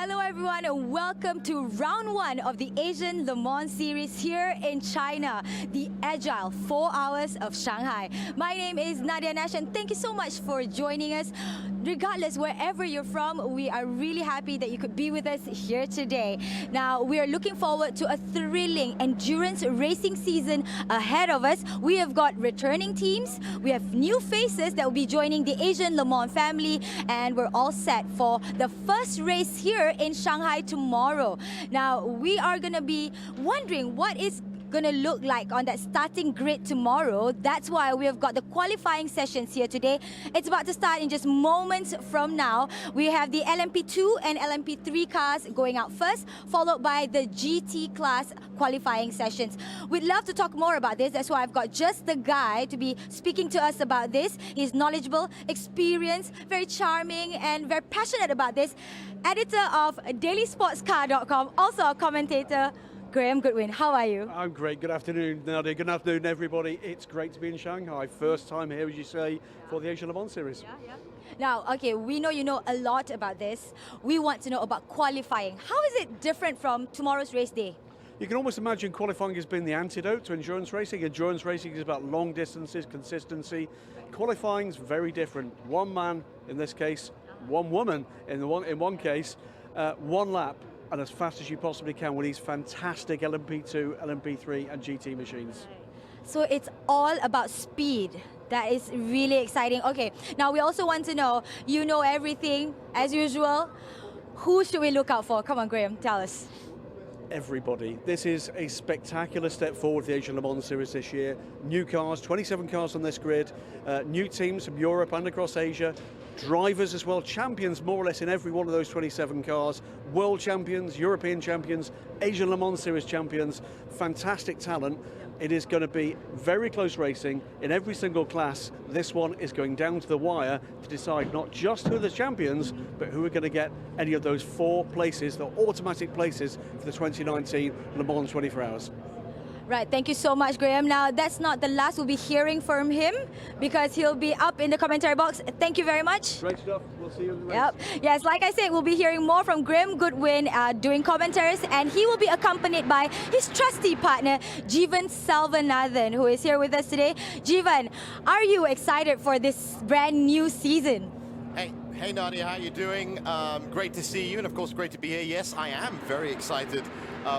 Hello everyone and welcome to round 1 of the Asian Le Mans series here in China, the AGILE 4 Hours of Shanghai. My name is Nadia Nash and thank you so much for joining us. Regardless, wherever you're from, we are really happy that you could be with us here today. Now, we are looking forward to a thrilling endurance racing season ahead of us. We have got returning teams, we have new faces that will be joining the Asian Le Mans family, and we're all set for the first race here in Shanghai tomorrow. Now, we are going to be wondering what is going to look like on that starting grid tomorrow. That's why we have got the qualifying sessions here today. It's about to start in just moments from now. We have the LMP2 and LMP3 cars going out first, followed by the GT class qualifying sessions. We'd love to talk more about this. That's why I've got just the guy to be speaking to us about this. He's knowledgeable, experienced, very charming, and very passionate about this. Editor of dailysportscar.com, also a commentator, Graham Goodwin. How are you? I'm great. Good afternoon, Nadia. Good afternoon, everybody. It's great to be in Shanghai. First time here, as you say, for the Asian Le Mans series. Yeah. Now, okay, we know you know a lot about this. We want to know about qualifying. How is it different from tomorrow's race day? You can almost imagine qualifying has been the antidote to endurance racing. Endurance racing is about long distances, consistency. Qualifying is very different. One man, in this case, one woman, in one case, one lap, and as fast as you possibly can with these fantastic LMP2, LMP3 and GT machines. So it's all about speed. That is really exciting. Okay, now we also want to know, you know everything as usual. Who should we look out for? Come on, Graham, tell us. Everybody. This is a spectacular step forward for the Asian Le Mans series this year. New cars, 27 cars on this grid, new teams from Europe and across Asia, drivers as well, champions more or less in every one of those 27 cars, world champions, European champions, Asian Le Mans series champions, fantastic talent. It is going to be very close racing in every single class. This one is going down to the wire to decide not just who are the champions, but who are going to get any of those 4 places, the automatic places for the 2019 Le Mans 24 Hours. Right, thank you so much, Graham. Now, that's not the last we'll be hearing from him because he'll be up in the commentary box. Thank you very much. Great stuff. We'll see you in the race. Yep. Yes, like I said, we'll be hearing more from Graham Goodwin doing commentaries, and he will be accompanied by his trusty partner, Jeevan Salvanathan, who is here with us today. Jeevan, are you excited for this brand new season? Hey Nadia, how you doing? Great to see you, and of course great to be here. Yes, I am very excited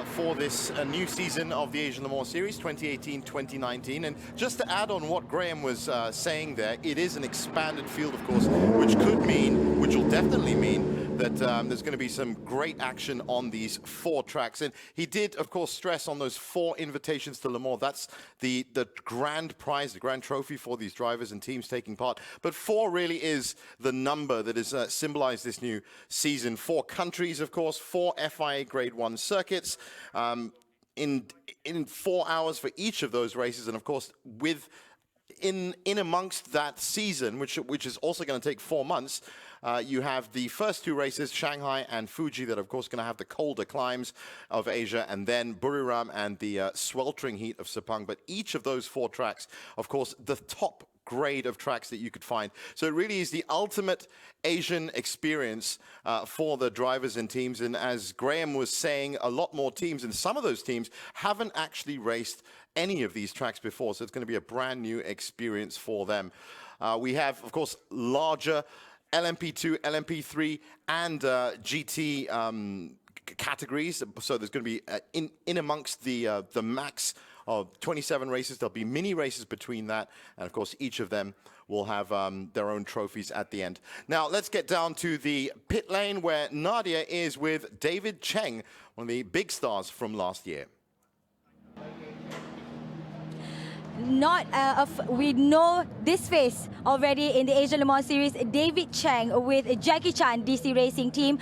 for this new season of the Asian Le Mans Series 2018-2019. And just to add on what Graham was saying there, it is an expanded field, of course, which will definitely mean that there's going to be some great action on these 4 tracks. And he did, of course, stress on those 4 invitations to Le Mans. That's the grand prize, the grand trophy for these drivers and teams taking part. But 4 really is the number that has symbolized this new season. 4 countries, of course, 4 FIA Grade 1 circuits. In 4 hours for each of those races, and of course in amongst that season, which is also going to take 4 months, you have the first 2 races, Shanghai and Fuji, that are of course going to have the colder climes of Asia, and then Buriram and the sweltering heat of Sepang. But each of those 4 tracks, of course, the top grade of tracks that you could find. So it really is the ultimate Asian experience for the drivers and teams. And as Graham was saying, a lot more teams, and some of those teams haven't actually raced any of these tracks before. So it's going to be a brand new experience for them. We have, of course, larger LMP2, LMP3, and GT categories. So there's going to be in amongst the max of 27 races. There'll be mini races between that, and of course each of them will have their own trophies at the end. Now let's get down to the pit lane where Nadia is with David Chang, one of the big stars from last year. We know this face already in the Asian Le Mans series, David Chang with Jackie Chan DC Racing Team.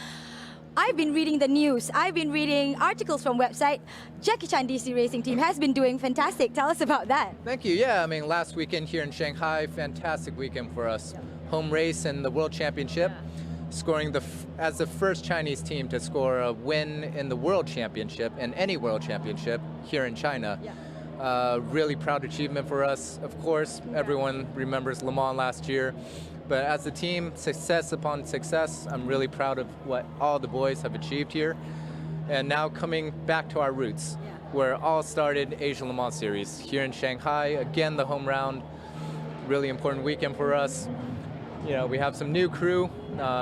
I've been reading the news. I've been reading articles from website. Jackie Chan DC Racing Team has been doing fantastic. Tell us about that. Thank you. Yeah, I mean, last weekend here in Shanghai, fantastic weekend for us. Home race in the World Championship, scoring as the first Chinese team to score a win in the World Championship, in any World Championship here in China. Really proud achievement for us. Of course, everyone remembers Le Mans last year, but as a team, success upon success, I'm really proud of what all the boys have achieved here. And now coming back to our roots, where it all started, Asian Le Mans Series here in Shanghai. Again, the home round, really important weekend for us. You know, we have some new crew,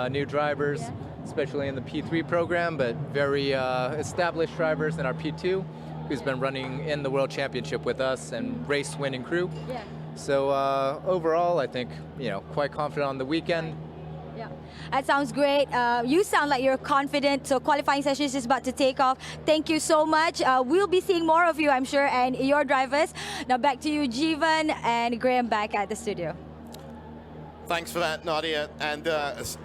new drivers, especially in the P3 program, but very established drivers in our P2, who's been running in the World Championship with us and race-winning crew. Yeah. So overall, I think, you know, quite confident on the weekend. Yeah, that sounds great. You sound like you're confident. So qualifying session is about to take off. Thank you so much. We'll be seeing more of you, I'm sure, and your drivers. Now back to you, Jeevan and Graham back at the studio. Thanks for that, Nadia. And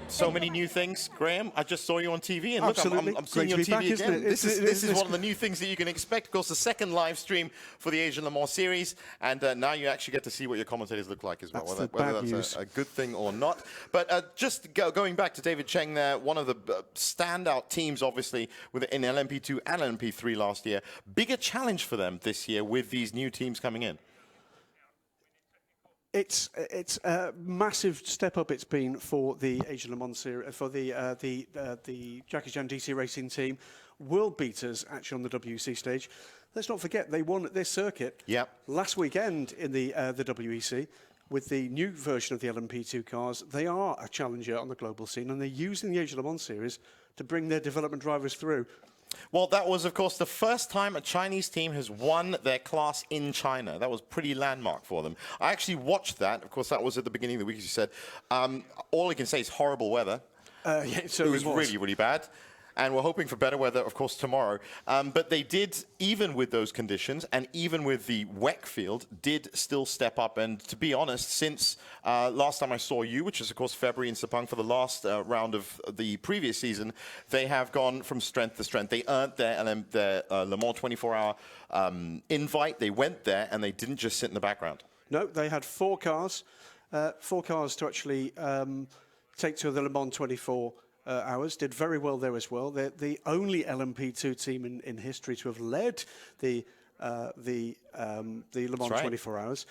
so many new things. Graham, I just saw you on TV, and look, I'm seeing you on TV again. This is one of the new things that you can expect. Of course, the second live stream for the Asian Le Mans Series, and now you actually get to see what your commentators look like as well, whether that's a good thing or not. But just going back to David Chang there, one of the standout teams, obviously, in LMP2 and LMP3 last year. Bigger challenge for them this year with these new teams coming in. It's a massive step up it's been for the Asian Le Mans Series, for the Jackie Chan DC Racing team. World beaters actually on the WEC stage. Let's not forget they won this circuit last weekend in the WEC with the new version of the LMP2 cars. They are a challenger on the global scene, and they're using the Asian Le Mans Series to bring their development drivers through. Well, that was, of course, the first time a Chinese team has won their class in China. That was pretty landmark for them. I actually watched that. Of course, that was at the beginning of the week, as you said. All I can say is horrible weather. So it was really, really bad. And we're hoping for better weather, of course, tomorrow. But they did, even with those conditions, and even with the WEC field, did still step up. And to be honest, since last time I saw you, which is, of course, February in Sepang for the last round of the previous season, they have gone from strength to strength. They earned their Le Mans 24-hour invite. They went there, and they didn't just sit in the background. No, they had four cars to actually take to the Le Mans 24 hours, did very well there as well. They're the only LMP2 team in history to have led the Le Mans 24 hours.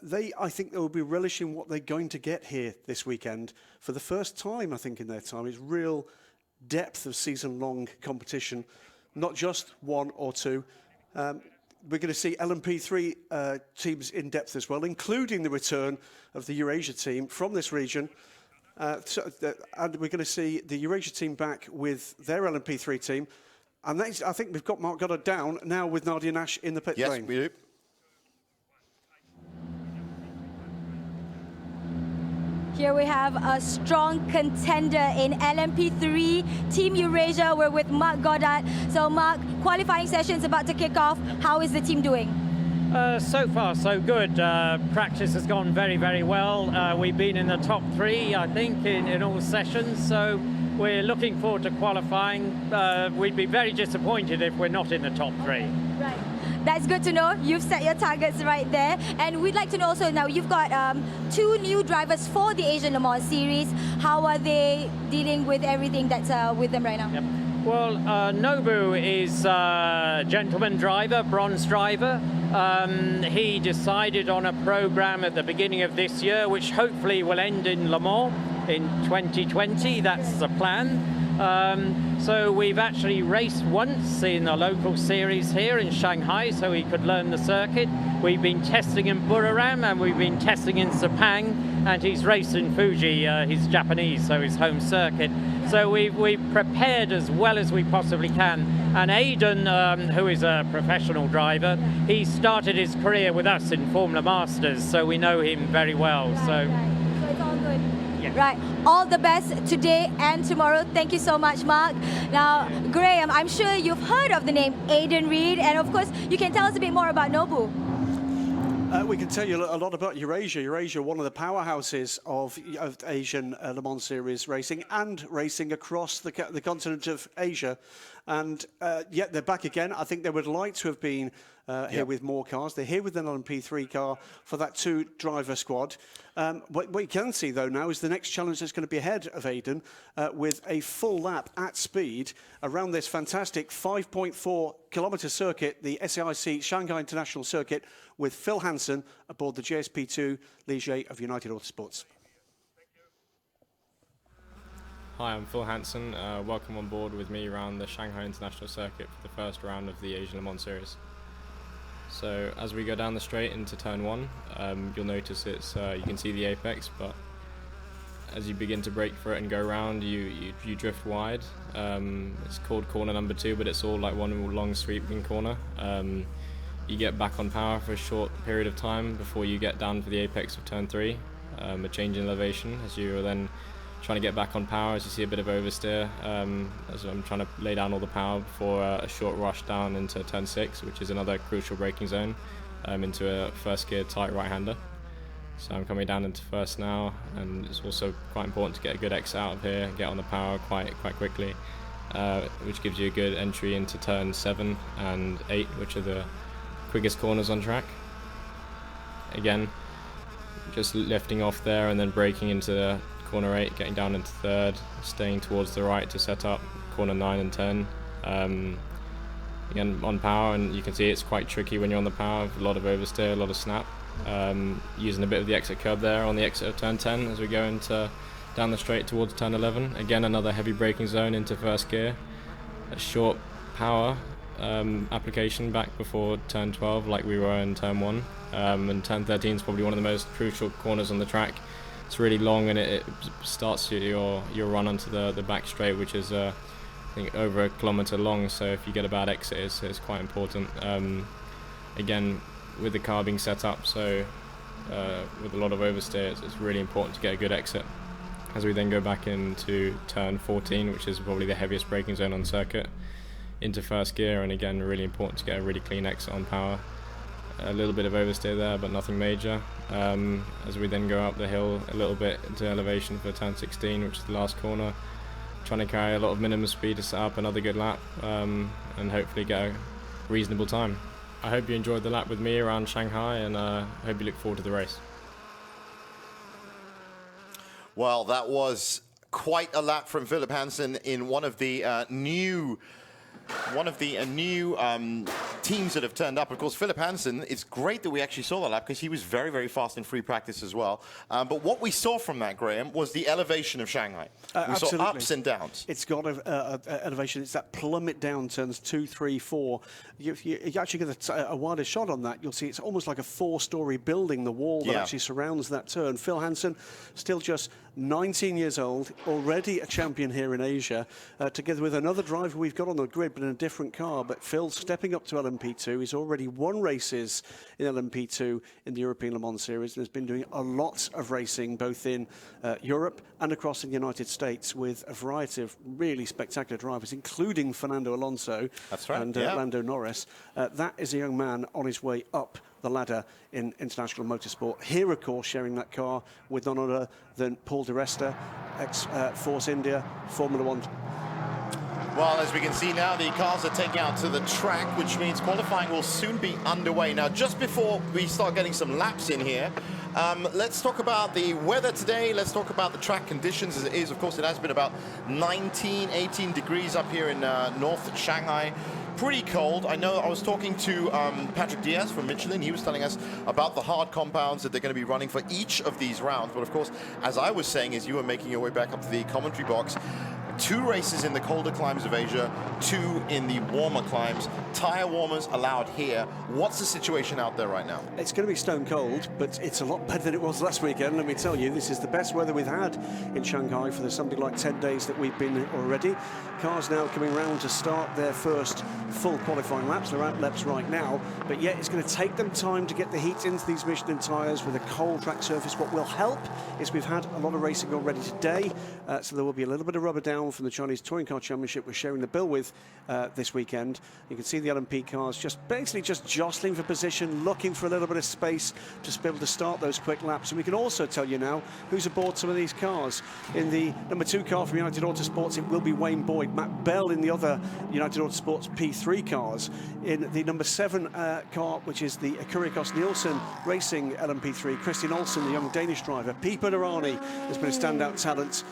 I think they will be relishing what they're going to get here this weekend for the first time, I think, in their time. It's real depth of season-long competition, not just one or two. We're going to see LMP3 teams in depth as well, including the return of the Eurasia team from this region. And we're going to see the Eurasia team back with their LMP3 team. And I think we've got Mark Goddard down now with Nadia Nash in the pit lane. Yes, we do. Here we have a strong contender in LMP3, Team Eurasia. We're with Mark Goddard. So Mark, qualifying session is about to kick off. How is the team doing? So far, so good. Practice has gone very, very well. We've been in the top three, I think, in all sessions. So we're looking forward to qualifying. We'd be very disappointed if we're not in the top three. Right. That's good to know. You've set your targets right there. And we'd like to know also, now you've got two new drivers for the Asian Le Mans Series. How are they dealing with everything that's with them right now? Yep. Well, Nobu is a gentleman driver, bronze driver. He decided on a program at the beginning of this year, which hopefully will end in Le Mans in 2020. That's the plan. So we've actually raced once in a local series here in Shanghai, so he could learn the circuit. We've been testing in Buriram, and we've been testing in Sepang, and he's raced in Fuji. He's Japanese, so his home circuit. So we've prepared as well as we possibly can. And Aidan, who is a professional driver, he started his career with us in Formula Masters, so we know him very well. Right, so it's all good. Yeah. Right, all the best today and tomorrow. Thank you so much, Mark. Now, Graham, I'm sure you've heard of the name Aidan Reed, and of course, you can tell us a bit more about Nobu. We can tell you a lot about Eurasia. Eurasia, one of the powerhouses of Asian Le Mans Series racing and racing across the continent of Asia. And yet they're back again. I think they would like to have been here with more cars. They're here with an LMP3 car for that 2-driver squad. What you can see, though, now is the next challenge that's going to be ahead of Aiden with a full lap at speed around this fantastic 5.4-kilometre circuit, the SAIC Shanghai International Circuit, with Phil Hansen aboard the JSP2 Ligier of United Autosports. Hi, I'm Phil Hansen. Welcome on board with me around the Shanghai International Circuit for the first round of the Asian Le Mans Series. So as we go down the straight into turn 1, you'll notice it's you can see the apex, but as you begin to brake for it and go round, you drift wide. It's called corner number 2, but it's all like one long sweeping corner. You get back on power for a short period of time before you get down for the apex of turn 3, a change in elevation as you are then trying to get back on power, as you see a bit of oversteer, as I'm trying to lay down all the power before a short rush down into turn 6, which is another crucial braking zone, into a first gear tight right-hander. So I'm coming down into first now, and it's also quite important to get a good exit out of here, get on the power quite quickly, which gives you a good entry into turn 7 and 8, which are the quickest corners on track. Again, just lifting off there and then braking into corner 8, getting down into third, staying towards the right to set up corner 9 and 10. Again, on power, and you can see it's quite tricky when you're on the power, a lot of oversteer, a lot of snap. Using a bit of the exit curb there on the exit of turn 10 as we go into down the straight towards turn 11. Again, another heavy braking zone into first gear. A short power application back before turn 12 like we were in turn 1. And turn 13 is probably one of the most crucial corners on the track. It's really long, and it starts your run onto the back straight, which is I think over 1 kilometre long, so if you get a bad exit, it's quite important. Again, with the car being set up, so with a lot of oversteer, it's really important to get a good exit. As we then go back into turn 14, which is probably the heaviest braking zone on the circuit, into first gear, and again, really important to get a really clean exit on power. A little bit of oversteer there, but nothing major. As we then go up the hill a little bit into elevation for turn 16, which is the last corner, trying to carry a lot of minimum speed to set up another good lap, and hopefully get a reasonable time. I hope you enjoyed the lap with me around Shanghai, and hope you look forward to the race. Well, that was quite a lap from Philip Hansen in one of the new teams that have turned up. Of course, Philip Hansen, it's great that we actually saw that lap because he was very, very fast in free practice as well. But what we saw from that, Graham, was the elevation of Shanghai. We saw ups and downs. It's got elevation. It's that plummet down turns 2, 3, 4. You actually get a wider shot on that. You'll see it's almost like a 4-story building, the wall that actually surrounds that turn. Phil Hansen, still just 19 years old, already a champion here in Asia, together with another driver we've got on the grid, but in a different car. But Phil stepping up to LMP2. He's already won races in LMP2 in the European Le Mans Series, and has been doing a lot of racing both in Europe and across in the United States with a variety of really spectacular drivers, including Fernando Alonso and Lando Norris. That is a young man on his way up the ladder in international motorsport. Here, of course, sharing that car with none other than Paul Di Resta, ex-Force India, Formula One. Well, as we can see now, the cars are taking out to the track, which means qualifying will soon be underway. Now, just before we start getting some laps in here, let's talk about the weather today. Let's talk about the track conditions as it is. Of course, it has been about 19, 18 degrees up here in North Shanghai. Pretty cold. I know I was talking to Patrick Diaz from Michelin. He was telling us about the hard compounds that they're going to be running for each of these rounds. But of course, as I was saying, as you were making your way back up to the commentary box, 2 races in the colder climes of Asia, 2 in the warmer climes. Tire warmers allowed here. What's the situation out there right now? It's going to be stone cold, but it's a lot better than it was last weekend. Let me tell you, this is the best weather we've had in Shanghai for something like 10 days that we've been already. Cars now coming round to start their first full qualifying laps. They're out laps right now, but yet it's going to take them time to get the heat into these Michelin tyres with a cold track surface. What will help is we've had a lot of racing already today, so there will be a little bit of rubber down Zhao from the Chinese Touring Car Championship was sharing the bill with this weekend. You can see the LMP cars basically just jostling for position, looking for a little bit of space to be able to start those quick laps. And we can also tell you now who's aboard some of these cars. In the number 2 car from United Autosports, it will be Wayne Boyd. Matt Bell in the other United Autosports P3 cars. In the number 7 car, which is the Kyrgios Nielsen Racing LMP3, Christian Olsen, the young Danish driver. Pipo Derani has been a standout talent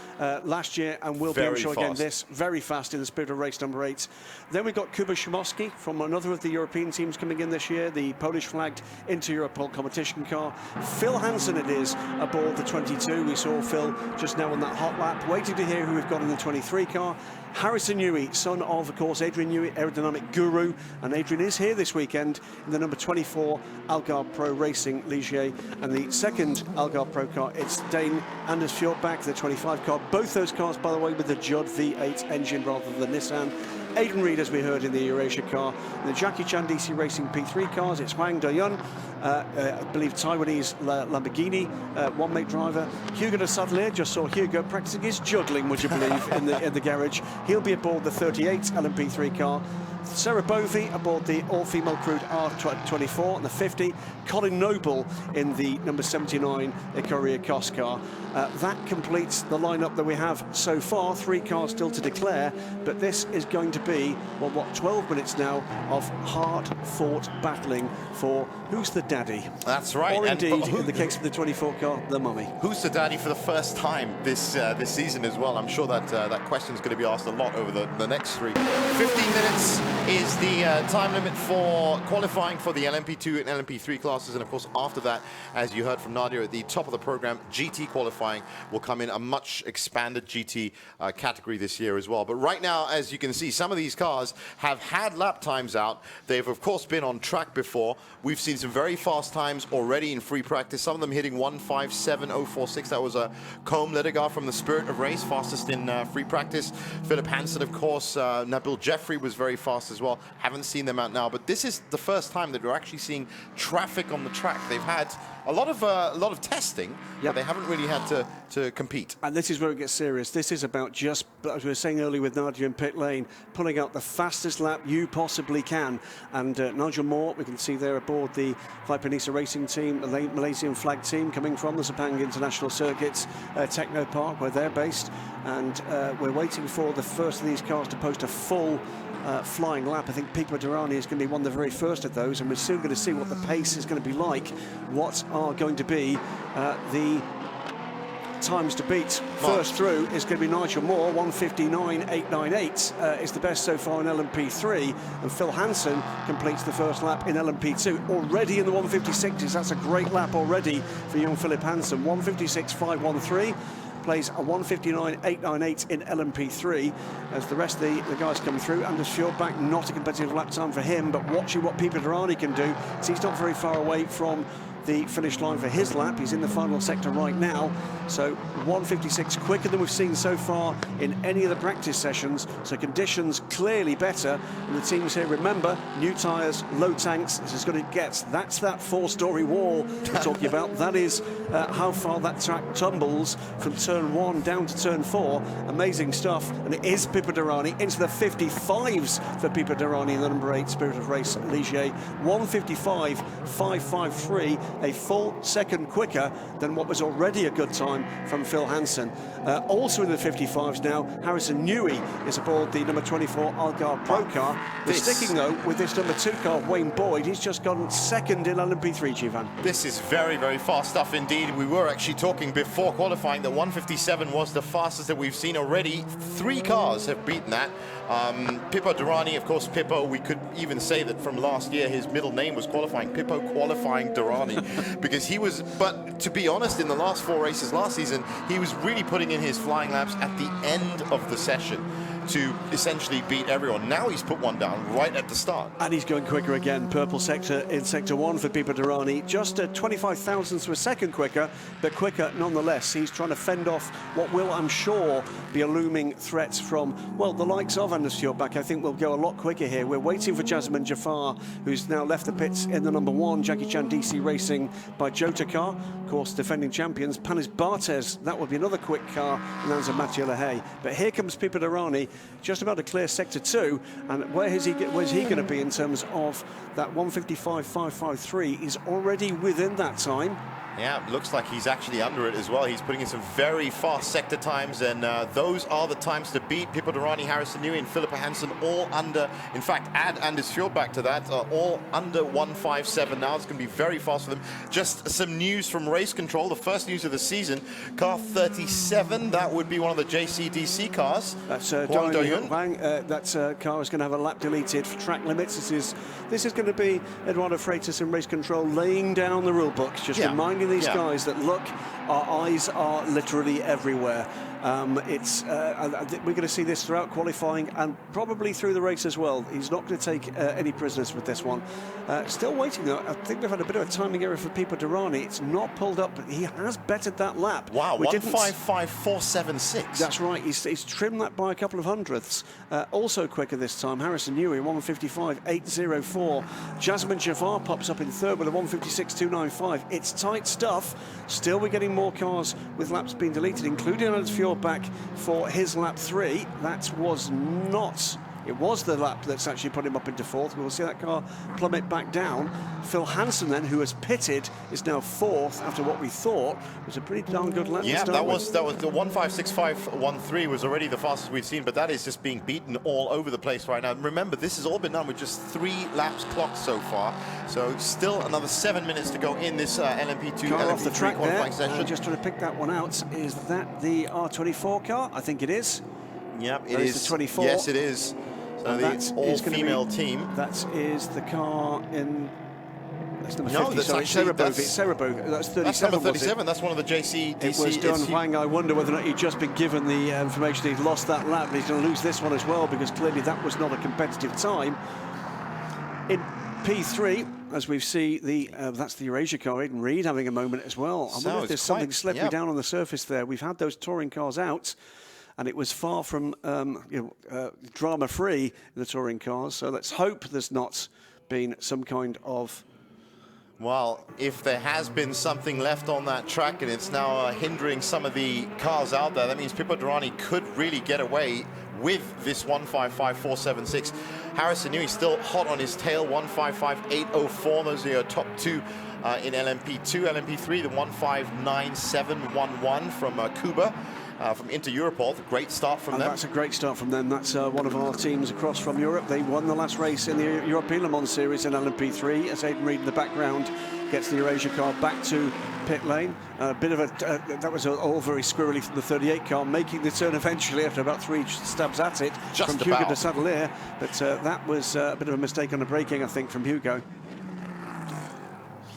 last year and will be, I'm sure, again this. Very fast in the Spirit of Race number 8. Then we've got Kuba Szymowski from another of the European teams coming in this year, the Polish-flagged Inter-Europol competition car. Phil Hansen it is aboard the 22. We saw Phil just now on that hot lap, waiting to hear who we've got in the 23 car. Harrison Newey, son of course, Adrian Newey, aerodynamic guru, and Adrian is here this weekend in the number 24 Algarve Pro Racing Ligier, and the second Algarve Pro car, it's Dane Anders Fjordbach, the 25 car. Both those cars, by the way, with the Judd V8 engine rather than the Nissan. Aidan Reid, as we heard in the Eurasia car. In the Jackie Chan DC Racing P3 cars, it's Huang Doyun, I believe Taiwanese Lamborghini one-mate driver. Hugo de Sadler, just saw Hugo practicing his juggling, would you believe, in the garage. He'll be aboard the 38 LMP3 car. Sarah Bovey aboard the all-female crewed R24 and the 50. Colin Noble in the number 79 Ikoria Kos car. That completes the lineup that we have so far. 3 cars still to declare, but this is going to be, well, what, 12 minutes now of hard-fought battling for who's the daddy. That's right. Or indeed, in the case of the 24 car, the mummy. Who's the daddy for the first time this season as well? I'm sure that that question is going to be asked a lot over the next 3. 15 minutes is the time limit for qualifying for the LMP2 and LMP3 classes, and of course after that, as you heard from Nadia at the top of the program, GT qualifying will come in a much expanded GT category this year as well. But right now, as you can see, some of these cars have had lap times out. They've of course been on track before. We've seen some very fast times already in free practice, some of them hitting 1:57.046. That was a Combe Ledegar from the Spirit of Race, fastest in free practice. Philip Hansen, of course, Nabil Jeffrey was very fast as well. Haven't seen them out now, but this is the first time that we're actually seeing traffic on the track. They've had a lot of testing, but they haven't really had to compete. And this is where it gets serious. This is about just, as we were saying earlier with Nadia in pit lane, pulling out the fastest lap you possibly can. And Nigel Moore, we can see there aboard the Vipanisa Racing team, the Malaysian flag team coming from the Sepang International Circuits Techno Park, where they're based. And we're waiting for the first of these cars to post a full flying lap. I think Pipo Derani is going to be one of the very first of those, and we're soon going to see what the pace is going to be like. What are going to be the times to beat? First through is going to be Nigel Moore, 1:59.898 is the best so far in LMP3, and Phil Hansen completes the first lap in LMP2 already in the 1:56s. That's a great lap already for young Philip Hansen. 1:56.513. Plays a 1:59.898 in LMP3 as the rest of the guys come through. Anders Fjordbach, not a competitive lap time for him, but watching what Pipo Derani can do. So he's not very far away from the finish line for his lap. He's in the final sector right now, so 1:56 quicker than we've seen so far in any of the practice sessions, so conditions clearly better. And the teams here, remember, new tyres, low tanks, this is as good as it gets. That's that 4-story wall we're talking about. That is how far that track tumbles from turn 1 down to turn 4. Amazing stuff. And it is Pipo Derani into the 55s for Pipo Derani in the number 8 Spirit of Race Ligier. 1:55.553, a full second quicker than what was already a good time from Phil Hansen. Also in the 55s now, Harrison Newey is aboard the number 24 Algarve Pro car. We're sticking though with this number 2 car, Wayne Boyd. He's just gone second in LMP3, Jivan. This is very, very fast stuff indeed. We were actually talking before qualifying that 1:57 was the fastest that we've seen already. 3 cars have beaten that. Pipo Derani, of course, Pipo, we could even say that from last year his middle name was qualifying, Pipo Qualifying Derani, because he was, but to be honest, in the last 4 races last season, he was really putting in his flying laps at the end of the session. to essentially beat everyone. Now he's put one down right at the start. And he's going quicker again. Purple sector in sector 1 for Pipo Derani. Just 25 thousandths of a second quicker, but quicker nonetheless. He's trying to fend off what will, I'm sure, be a looming threat from, well, the likes of Anders Fjordbach. I think we'll go a lot quicker here. We're waiting for Jasmine Jafar, who's now left the pits in the number 1. Jackie Chan DC Racing by Jota car. Of course, defending champions. Panis Barthez, that would be another quick car. And that's a Mathieu Lehay. But here comes Pipo Derani, just about to clear sector 2. And where's he going to be in terms of that 155.553? He's already within that time. Yeah, looks like he's actually under it as well. He's putting in some very fast sector times, and those are the times to beat. Pipo Derani, Harrison Newey, and Philippa Hansen all under. In fact, add Anders Fjordbach to that, all under 157 now. It's going to be very fast for them. Just some news from race control. The first news of the season, car 37. That would be one of the JCDC cars. That's Huang Doyun. That car is going to have a lap deleted for track limits. This is going to be Eduardo Freitas in race control laying down the rule books, just reminding these guys that, look, our eyes are literally everywhere. We're going to see this throughout qualifying and probably through the race as well. He's not going to take any prisoners with this one. Still waiting though. I think they've had a bit of a timing error for Pipo Derani. It's not pulled up, but he has bettered that lap. Wow, 155.476. That's right. He's trimmed that by a couple of hundredths. Also quicker this time. Harrison Newey, 155.804. Jasmine Jafar pops up in third with a 156.295. It's tight stuff. Still, we're getting more cars with laps being deleted, including Anders Fjordbach for his lap 3. That was not... It was the lap that's actually put him up into fourth. We'll see that car plummet back down. Phil Hansen then, who has pitted, is now fourth after what we thought was a pretty darn good lap. Yeah, that was the 156.513 was already the fastest we've seen, but that is just being beaten all over the place right now. Remember, this has all been done with just 3 laps clocked so far. So still another 7 minutes to go in this LMP2 car LMP3 off the track qualifying there. session. Just trying to pick that one out. Is that the R24 car? I think it is. Yep, it is the 24. Yes, it is. So the all-female team. That is the car in... That's number 50. No, that's actually... That's Cerebro. That's 37. That's number 37. That's one of the JCDC. It was done. Huang, I wonder whether or not he'd just been given the information he'd lost that lap, and he's going to lose this one as well, because clearly that was not a competitive time. In P3, as we see, that's the Eurasia car, Aidan Reed having a moment as well. I wonder if there's something slippery down on the surface there. We've had those touring cars out, and it was far from drama-free in the touring cars. So let's hope there's not been some kind of... Well, if there has been something left on that track and it's now hindering some of the cars out there, that means Pipo Derani could really get away with this 155.476. Harrison Newey still hot on his tail, 155.804. Those are your top 2 in LMP2. LMP3, the 159.711 from Kuba. From Inter-Europol, great start from them. That's a great start from them. That's one of our teams across from Europe. They won the last race in the European Le Mans Series in LMP3, as Aidan Reed in the background gets the Eurasia car back to pit lane. A bit of that was all very squirrely from the 38 car, making the turn eventually after about 3 stabs at it from Hugo de Sadelier. But that was a bit of a mistake on the braking, I think, from Hugo.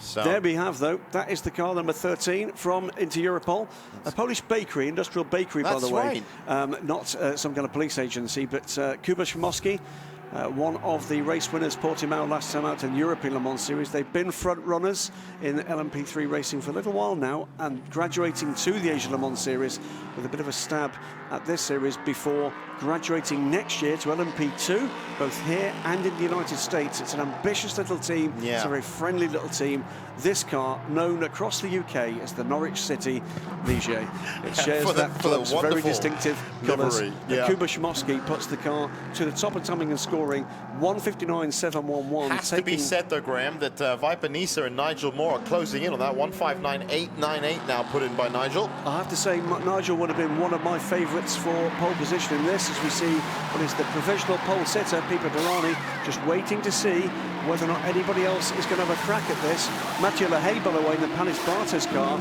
So. There we have, though. That is the car number 13 from Inter-Europol. A Polish bakery, industrial bakery, by the way. Right. Not some kind of police agency, but Kuba Szymowski, one of the race winners, Portimao last time out in the European Le Mans Series. They've been front runners in LMP3 racing for a little while now, and graduating to the Asian Le Mans Series with a bit of a stab at this series before graduating next year to LMP2, both here and in the United States. It's an ambitious little team. Yeah. It's a very friendly little team. This car, known across the UK as the Norwich City Ligier. It shares that club's very distinctive colours. Yeah. Kuba Szymowski puts the car to the top of timing and scoring, 159.711. Has to be said, though, Graham, that Viper Nisa and Nigel Moore are closing in on that. 159.898 now put in by Nigel. I have to say, Nigel would have been one of my favourites for pole position in this, as we see what is the professional pole sitter, Pipo Derani, just waiting to see whether or not anybody else is going to have a crack at this. Mathieu Lehay, by the way, in the Panis Barthez car,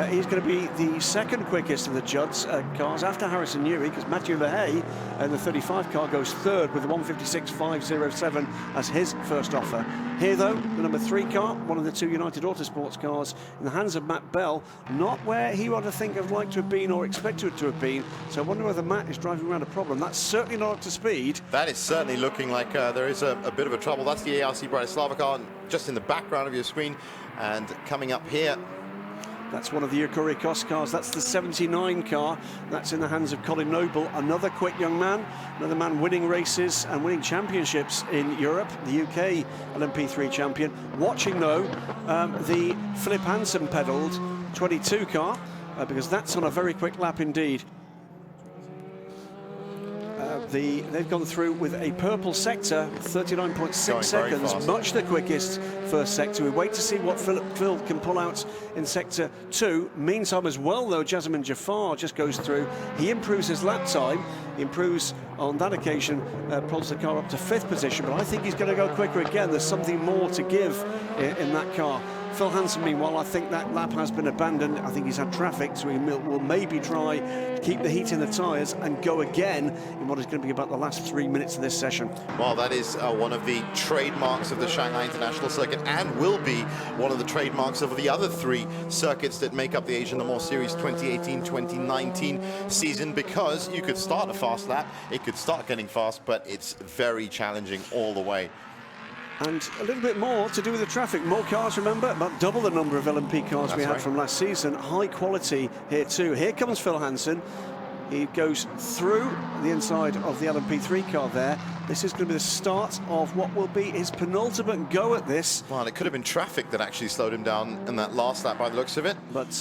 he's going to be the second quickest of the Judds cars after Harrison Newey, because Mathieu Lehay in the 35 car goes third with a 156.295. 1:56.507 as his first offer. Here though, the number 3 car, one of the 2 United Autosports cars in the hands of Matt Bell, not where he would think have liked to have been or expected to have been. So I wonder whether Matt is driving around a problem. That's certainly not up to speed. That is certainly looking like there is a bit of a trouble. That's the ARC Bratislava car just in the background of your screen. And coming up here, that's one of the Kurikos cars. That's the 79 car. That's in the hands of Colin Noble, another quick young man, another man winning races and winning championships in Europe, the UK LMP3 champion. Watching though, the Philip Hansen pedalled 22 car, because that's on a very quick lap indeed. They've gone through with a purple sector, 39.6 seconds, much the quickest first sector. We wait to see what Phil can pull out in sector 2. Meantime as well though, Jazeman Jafar just goes through. He improves his lap time, he improves on that occasion, pulls the car up to 5th position, but I think he's going to go quicker again. There's something more to give in that car. Phil Hansen, meanwhile, I think that lap has been abandoned. I think he's had traffic, so he will maybe try to keep the heat in the tyres and go again in what is going to be about the last 3 minutes of this session. Well, that is one of the trademarks of the Shanghai International Circuit, and will be one of the trademarks of the other 3 circuits that make up the Asian Le Mans Series 2018-2019 season, because you could start a fast lap, it could start getting fast, but it's very challenging all the way. And a little bit more to do with the traffic. More cars, remember, about double the number of LMP cars we had from last season. High quality here too. Here comes Phil Hansen. He goes through the inside of the LMP3 car there. This is going to be the start of what will be his penultimate go at this. Well, it could have been traffic that actually slowed him down in that last lap by the looks of it. But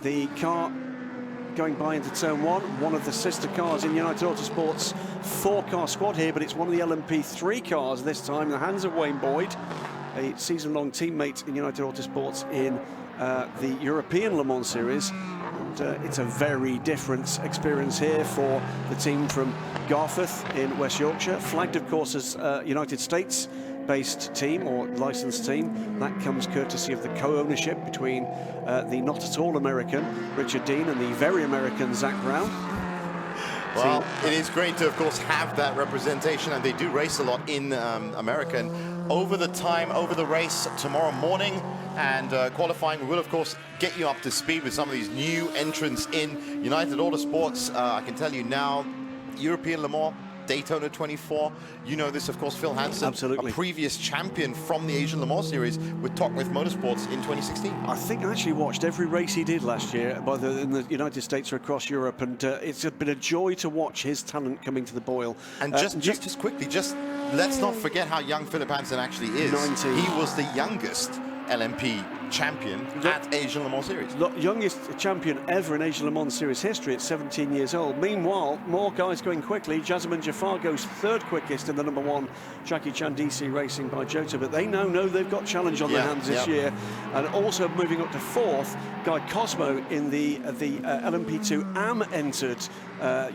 the car going by into turn 1, one of the sister cars in United Autosports 4-car squad here, but it's one of the LMP3 cars this time in the hands of Wayne Boyd, a season-long teammate in United Autosports in the European Le Mans Series. And it's a very different experience here for the team from Garforth in West Yorkshire, flagged of course as United States-based team or licensed team. That comes courtesy of the co-ownership between the not at all American Richard Dean and the very American Zach Brown. Well, it is great to, of course, have that representation, and they do race a lot in America. And over the race tomorrow morning and qualifying, we will, of course, get you up to speed with some of these new entrants in United Autosports. I can tell you now, European Le Mans, Daytona 24. You know this, of course, Phil Hansen, absolutely, a previous champion from the Asian Le Mans Series with Tokmith Motorsports in 2016. I think I actually watched every race he did last year, either in the United States or across Europe, and it's been a joy to watch his talent coming to the boil. And just quickly, let's not forget how young Philip Hansen actually is. 19. He was the youngest LMP champion at Asian Le Mans Series. Youngest champion ever in Asian Le Mans Series history at 17 years old. Meanwhile, more guys going quickly. Jazeman Jafar goes 3rd quickest in the number 1 Jackie Chan DC Racing by Jota, but they now know they've got challenge on their hands this year. And also moving up to 4th, Guy Cosmo in the LMP2 AM entered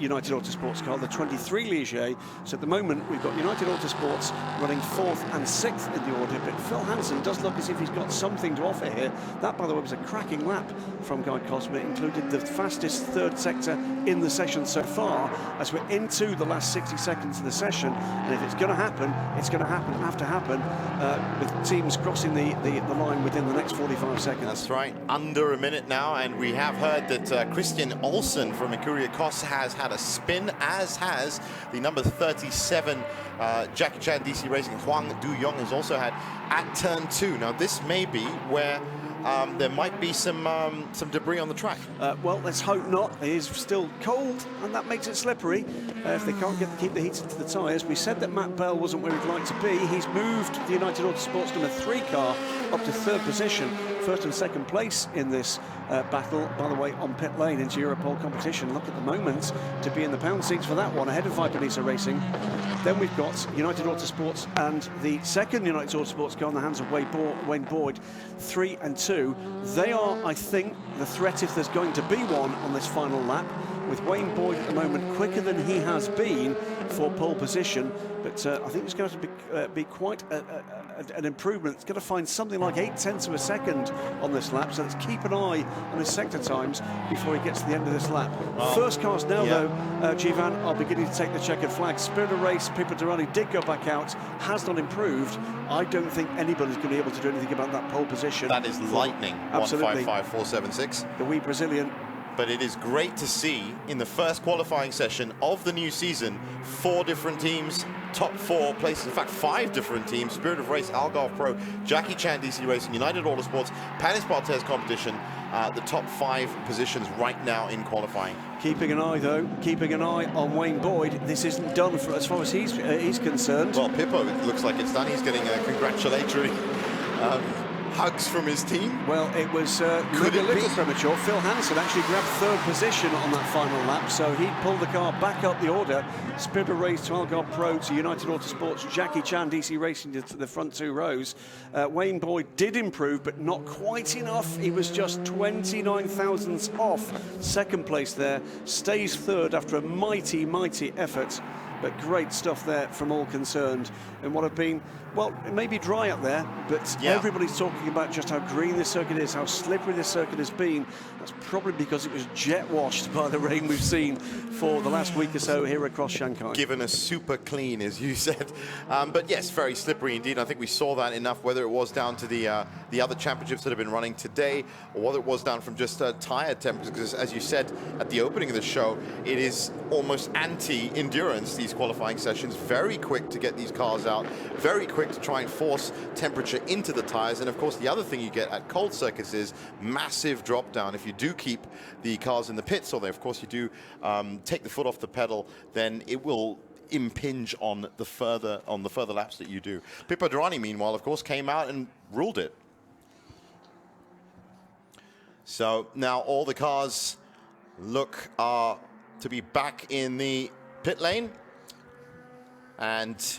United Autosports car, the 23 Ligier. So at the moment we've got United Autosports running 4th and 6th in the order, but Phil Hansen does look as if he's got something to offer here. That, by the way, was a cracking lap from Guy Cosmo. It included the fastest 3rd sector in the session so far, as we're into the last 60 seconds of the session. And if it's going to happen, it's going to have to happen with teams crossing the line within the next 45 seconds. That's right, under a minute now, and we have heard that Christian Olsen from Kurikos has had a spin, as has the number 37 Jackie Chan DC Racing Huang Du-Yong has also had at turn 2. Now this may be where there might be some debris on the track. Well, let's hope not. It is still cold, and that makes it slippery if they can't keep the heat into the tyres. We said that Matt Bell wasn't where he'd like to be. He's moved the United Autosports number 3 car up to 3rd position, 1st and 2nd place in this battle, by the way, on pit lane into Europol competition. Look at the moment to be in the pound seats for that one, ahead of Vipolisa Racing. Then we've got United Autosports and the 2nd United Autosports car in the hands of Wayne Boyd, 3 and 2. They are, I think, the threat if there's going to be one on this final lap, with Wayne Boyd at the moment quicker than he has been for pole position. But I think it's going to be quite an improvement. It's going to find something like 0.8 of a second on this lap, so let's keep an eye on his sector times before he gets to the end of this lap. First cars now, though, Jivan, are beginning to take the checkered flag. Spirit of Race, Pipo Derani did go back out, has not improved. I don't think anybody's going to be able to do anything about that pole position. That is lightning. Absolutely. 155.476. The wee Brazilian. But it is great to see in the first qualifying session of the new season, 4 different teams, top 4 places, in fact 5 different teams, Spirit of Race, Algarve Pro, Jackie Chan DC Racing, United Autosports, Panis Barthez competition, the top 5 positions right now in qualifying. Keeping an eye, though, keeping an eye on Wayne Boyd. This isn't done for, as far as he's concerned. Well, Pipo, it looks like it's done. He's getting a congratulatory hugs from his team. Well, it was maybe a little premature. Phil Hansen actually grabbed 3rd position on that final lap, so he pulled the car back up the order. Spirit of Race to Algarve Pro to United Autosports, Jackie Chan DC Racing to the front 2 rows. Wayne Boyd did improve, but not quite enough. He was just 29 thousandths off 2nd place there. Stays 3rd after a mighty, mighty effort. But great stuff there from all concerned. And what have been, well, it may be dry up there, but everybody's talking about just how green this circuit is, how slippery this circuit has been. That's probably because it was jet washed by the rain we've seen for the last week or so here across Shanghai. Given a super clean, as you said. But yes, very slippery indeed. I think we saw that enough, whether it was down to the other championships that have been running today, or whether it was down from just tire temperatures, because as you said at the opening of the show, it is almost anti-endurance, these qualifying sessions. Very quick to get these cars out, very quick to try and force temperature into the tires. And of course, the other thing you get at cold circuits is massive drop down. If you do keep the cars in the pits, or of course you do take the foot off the pedal, then it will impinge on the further laps that you do. Pipo Derani, meanwhile, of course, came out and ruled it. So now all the cars look to be back in the pit lane, and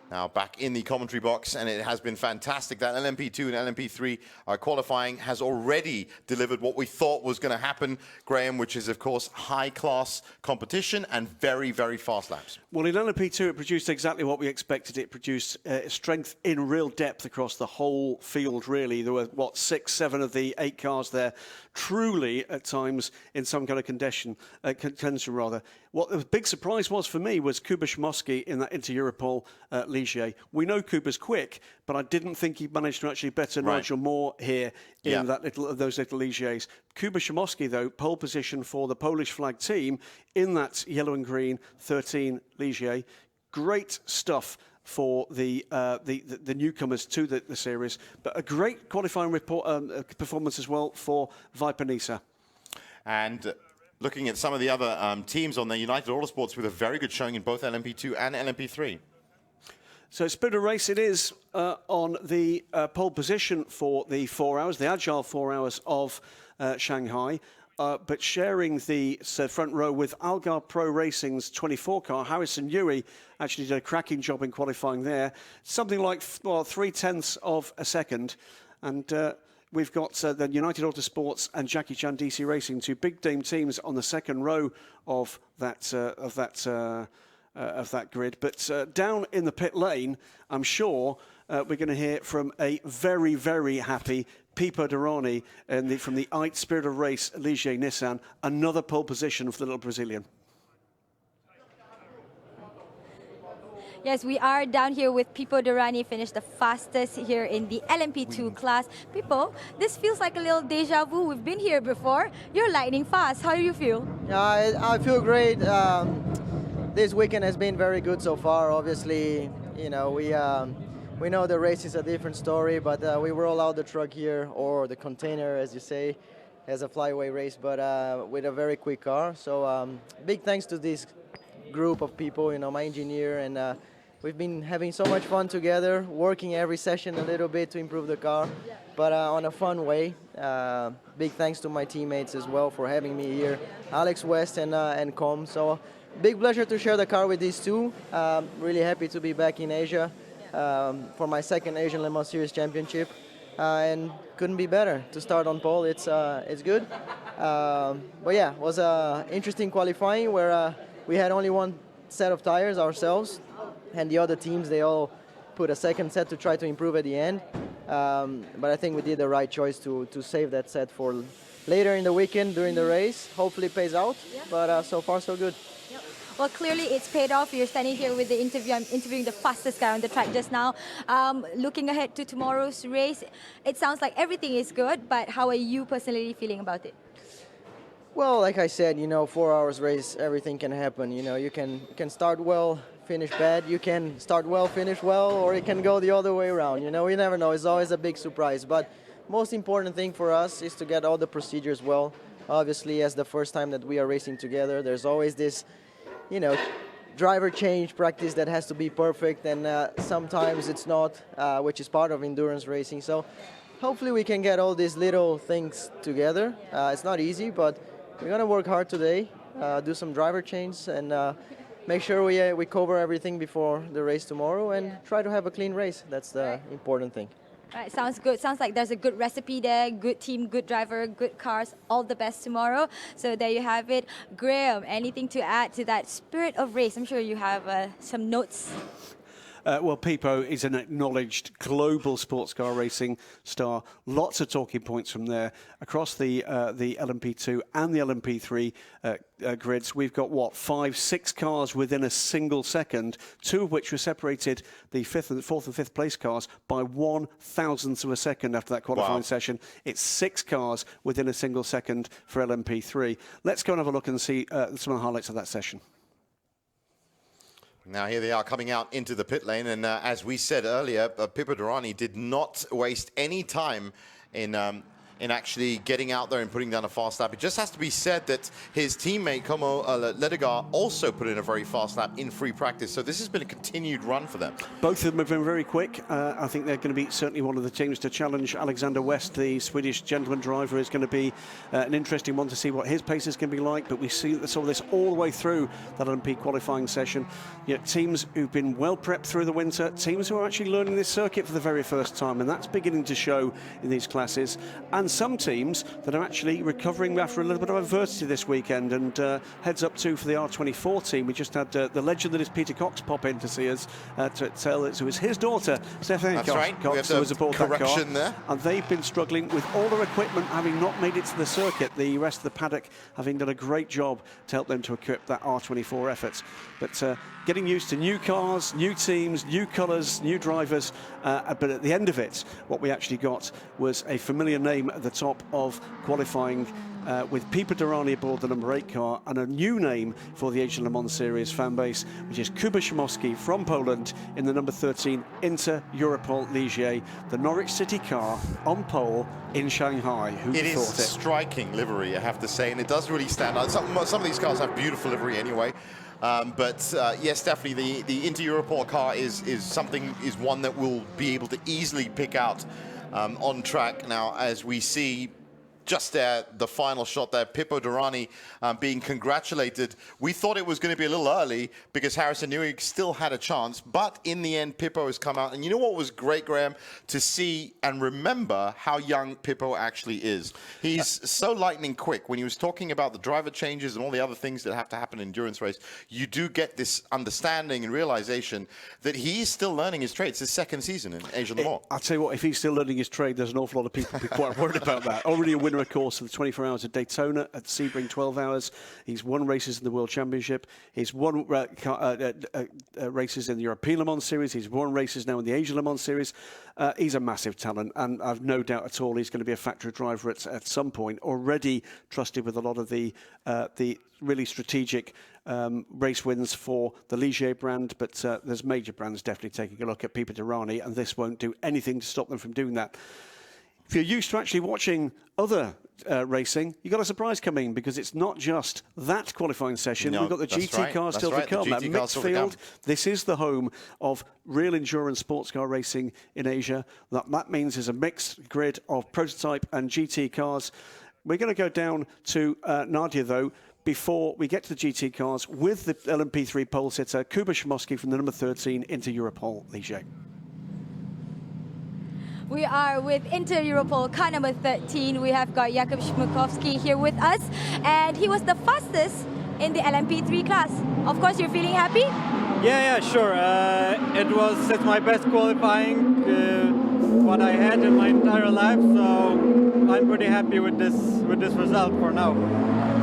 now back in the commentary box, and it has been fantastic. That LMP2 and LMP3 qualifying has already delivered what we thought was going to happen, Graham, which is, of course, high-class competition and very, very fast laps. Well, in LMP2, it produced exactly what we expected. It produced strength in real depth across the whole field, really. There were, what, 6, 7 of the 8 cars there, truly, at times, in some kind of contention, rather. What the big surprise was for me was Kuba Shimoski in that Inter-Europol Ligier. We know Kuba's quick, but I didn't think he managed to actually better Nigel Moore here in those little Ligiers. Kuba Shimoski, though, pole position for the Polish flag team in that yellow and green 13 Ligier. Great stuff for the newcomers to the series, but a great qualifying performance as well for Viper Nisa. And looking at some of the other teams on the United Autosports with a very good showing in both LMP2 and LMP3. So Spirit of Race it is on the pole position for the 4 hours, the Agile 4 hours of Shanghai, but sharing the front row with Algarve Pro Racing's 24 car. Harrison Yui actually did a cracking job in qualifying there. Something like 0.3 of a second. And we've got the United Autosports and Jackie Chan DC Racing, 2 big name teams on the second row of that grid. But down in the pit lane, I'm sure we're going to hear from a very, very happy Pipo Derani from the AGILE Spirit of Race Ligier Nissan. Another pole position for the little Brazilian. Yes, we are down here with Pipo Derani, finished the fastest here in the LMP2 class. Pipo, this feels like a little deja vu. We've been here before. You're lightning fast. How do you feel? I feel great. This weekend has been very good so far. Obviously, you know, we know the race is a different story, but we roll out the truck here, or the container, as you say, as a flyaway race, but with a very quick car. So big thanks to this group of people, you know, my engineer, and we've been having so much fun together, working every session a little bit to improve the car, but on a fun way. Big thanks to my teammates as well for having me here, Alex West and Com. So big pleasure to share the car with these two. Really happy to be back in Asia for my second Asian Le Mans Series Championship, and couldn't be better to start on pole. It's good, but yeah, it was interesting qualifying where we had only one set of tires ourselves, and the other teams, they all put a second set to try to improve at the end. But I think we did the right choice to save that set for later in the weekend during the race. Hopefully it pays out, but so far so good. Yep. Well, clearly it's paid off. You're standing here with the interview. I'm interviewing the fastest guy on the track just now. Looking ahead to tomorrow's race, it sounds like everything is good, but how are you personally feeling about it? Well, like I said, 4 hours race, everything can happen. You can start well, finish bad. You can start well, finish well, or it can go the other way around. You never know. It's always a big surprise. But most important thing for us is to get all the procedures well. Obviously, as the first time that we are racing together, there's always this, driver change practice that has to be perfect, and sometimes it's not, which is part of endurance racing. So hopefully we can get all these little things together. It's not easy, but we're going to work hard today, do some driver change, and make sure we cover everything before the race tomorrow, and try to have a clean race. That's the important thing. All right, sounds good. Sounds like there's a good recipe there, good team, good driver, good cars, all the best tomorrow. So there you have it. Graham, anything to add to that spirit of race? I'm sure you have some notes. Well, Pipo is an acknowledged global sports car racing star. Lots of talking points from there across the LMP2 and the LMP3 grids. We've got 5, 6 cars within a single second, 2 of which were separated, the 4th and 5th place cars, by 1/1000th of a second after that qualifying session. It's 6 cars within a single second for LMP3. Let's go and have a look and see some of the highlights of that session. Now here they are coming out into the pit lane, and as we said earlier, Pipo Derani did not waste any time in actually getting out there and putting down a fast lap. It just has to be said that his teammate Como Ledegar also put in a very fast lap in free practice, so this has been a continued run for them. Both of them have been very quick. I think they're going to be certainly one of the teams to challenge. Alexander West, the Swedish gentleman driver, is going to be an interesting one to see what his pace is going to be like, but we saw this all the way through that LMP qualifying session. Teams who've been well prepped through the winter, teams who are actually learning this circuit for the very first time, and that's beginning to show in these classes. And some teams that are actually recovering after a little bit of adversity this weekend, and heads up to for the R24 team. We just had the legend that is Peter Cox pop in to see us to tell it was his daughter, Stephanie That's right. Cox, who was aboard that car. Correction there. And they've been struggling with all their equipment having not made it to the circuit. The rest of the paddock having done a great job to help them to equip that R24 effort. But getting used to new cars, new teams, new colours, new drivers. But at the end of it, what we actually got was a familiar name at the top of qualifying, with Pipo Derani aboard the number 8 car, and a new name for the AGILE Le Mans Series fan base, which is Kuba Szymowski from Poland in the number 13 Inter Europol Ligier, the Norwich City car on pole in Shanghai. Who It thought is it? striking livery, I have to say, and it does really stand out. Some of these cars have beautiful livery anyway. But yes, definitely the Inter Europol car is one that we'll be able to easily pick out on track. Now, as we see just there, the final shot there, Pipo Derani being congratulated. We thought it was going to be a little early because Harrison Newey still had a chance, but in the end, Pipo has come out. And you know what was great, Graham? To see and remember how young Pipo actually is. He's so lightning quick. When he was talking about the driver changes and all the other things that have to happen in endurance race, you do get this understanding and realization that he's still learning his trade. It's his second season in AGILE Le Mans. I'll tell you what, if he's still learning his trade, there's an awful lot of people be quite worried about that. Already a winner, of course, of the 24 hours of Daytona, at Sebring 12 hours. He's won races in the World Championship. He's won races in the European Le Mans Series. He's won races now in the AGILE Le Mans Series. He's a massive talent, and I've no doubt at all he's going to be a factory driver at some point. Already trusted with a lot of the really strategic race wins for the Ligier brand, but there's major brands definitely taking a look at Pipo Derani, and this won't do anything to stop them from doing that. If you're used to actually watching other racing, you've got a surprise coming, because it's not just that qualifying session. No, We've got the GT cars still to come. That mixed field, this is the home of real endurance sports car racing in Asia. That means there's a mixed grid of prototype and GT cars. We're going to go down to Nadia, though, before we get to the GT cars, with the LMP3 pole sitter, Kuba Szymowski from the number 13 Inter Europol Ligier. We are with Inter Europol car number 13. We have got Jakub Szymkowski here with us, and he was the fastest in the LMP3 class. Of course, you're feeling happy? Yeah, sure. It's my best qualifying what I had in my entire life, so I'm pretty happy with this result for now.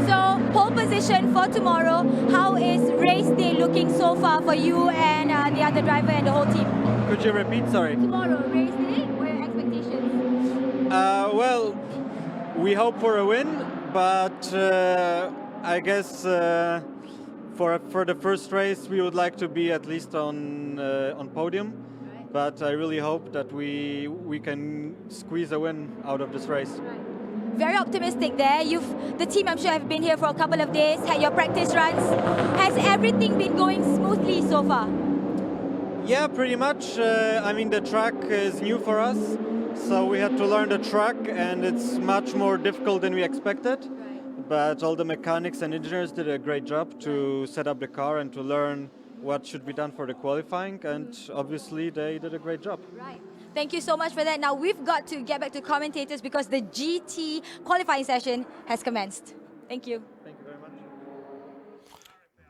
So, pole position for tomorrow. How is race day looking so far for you and the other driver and the whole team? Could you repeat? Sorry. Tomorrow, race day. What are your expectations? Well, we hope for a win, but I guess for the first race we would like to be at least on podium. Right. But I really hope that we can squeeze a win out of this race. Right. Very optimistic there. The team, I'm sure, have been here for a couple of days, had your practice runs. Has everything been going smoothly so far? Yeah, pretty much. I mean, the track is new for us, so we had to learn the track, and it's much more difficult than we expected. Right. But all the mechanics and engineers did a great job to set up the car and to learn what should be done for the qualifying, and obviously they did a great job. Right. Thank you so much for that. Now we've got to get back to commentators because the GT qualifying session has commenced. Thank you. Thank you very much.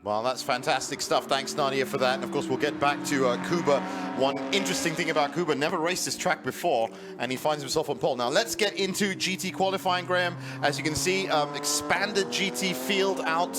Well, that's fantastic stuff. Thanks, Nadia, for that. And of course, we'll get back to Kuba. One interesting thing about Kuba, never raced this track before, and he finds himself on pole. Now, let's get into GT qualifying, Graham. As you can see, expanded GT field out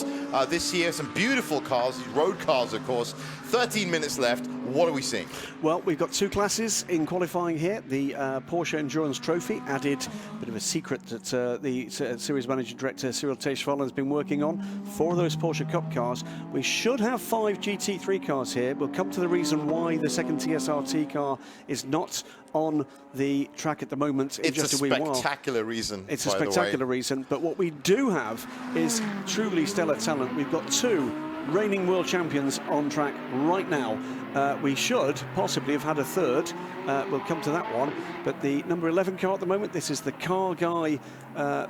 this year. Some beautiful cars, road cars, of course. 13 minutes left. What are we seeing? Well, we've got two classes in qualifying here. The Porsche Endurance Trophy added a bit of a secret that the Series Managing Director Cyril Teichwallen has been working on. 4 of those Porsche Cup cars. We should have 5 GT3 cars here. We'll come to the reason why the second TSRT car is not on the track at the moment. It's a spectacular reason. It's a spectacular reason. But what we do have is truly stellar talent. We've got 2 reigning world champions on track right now. We should possibly have had a third. We'll come to that one. But the number 11 car at the moment, this is the car guy.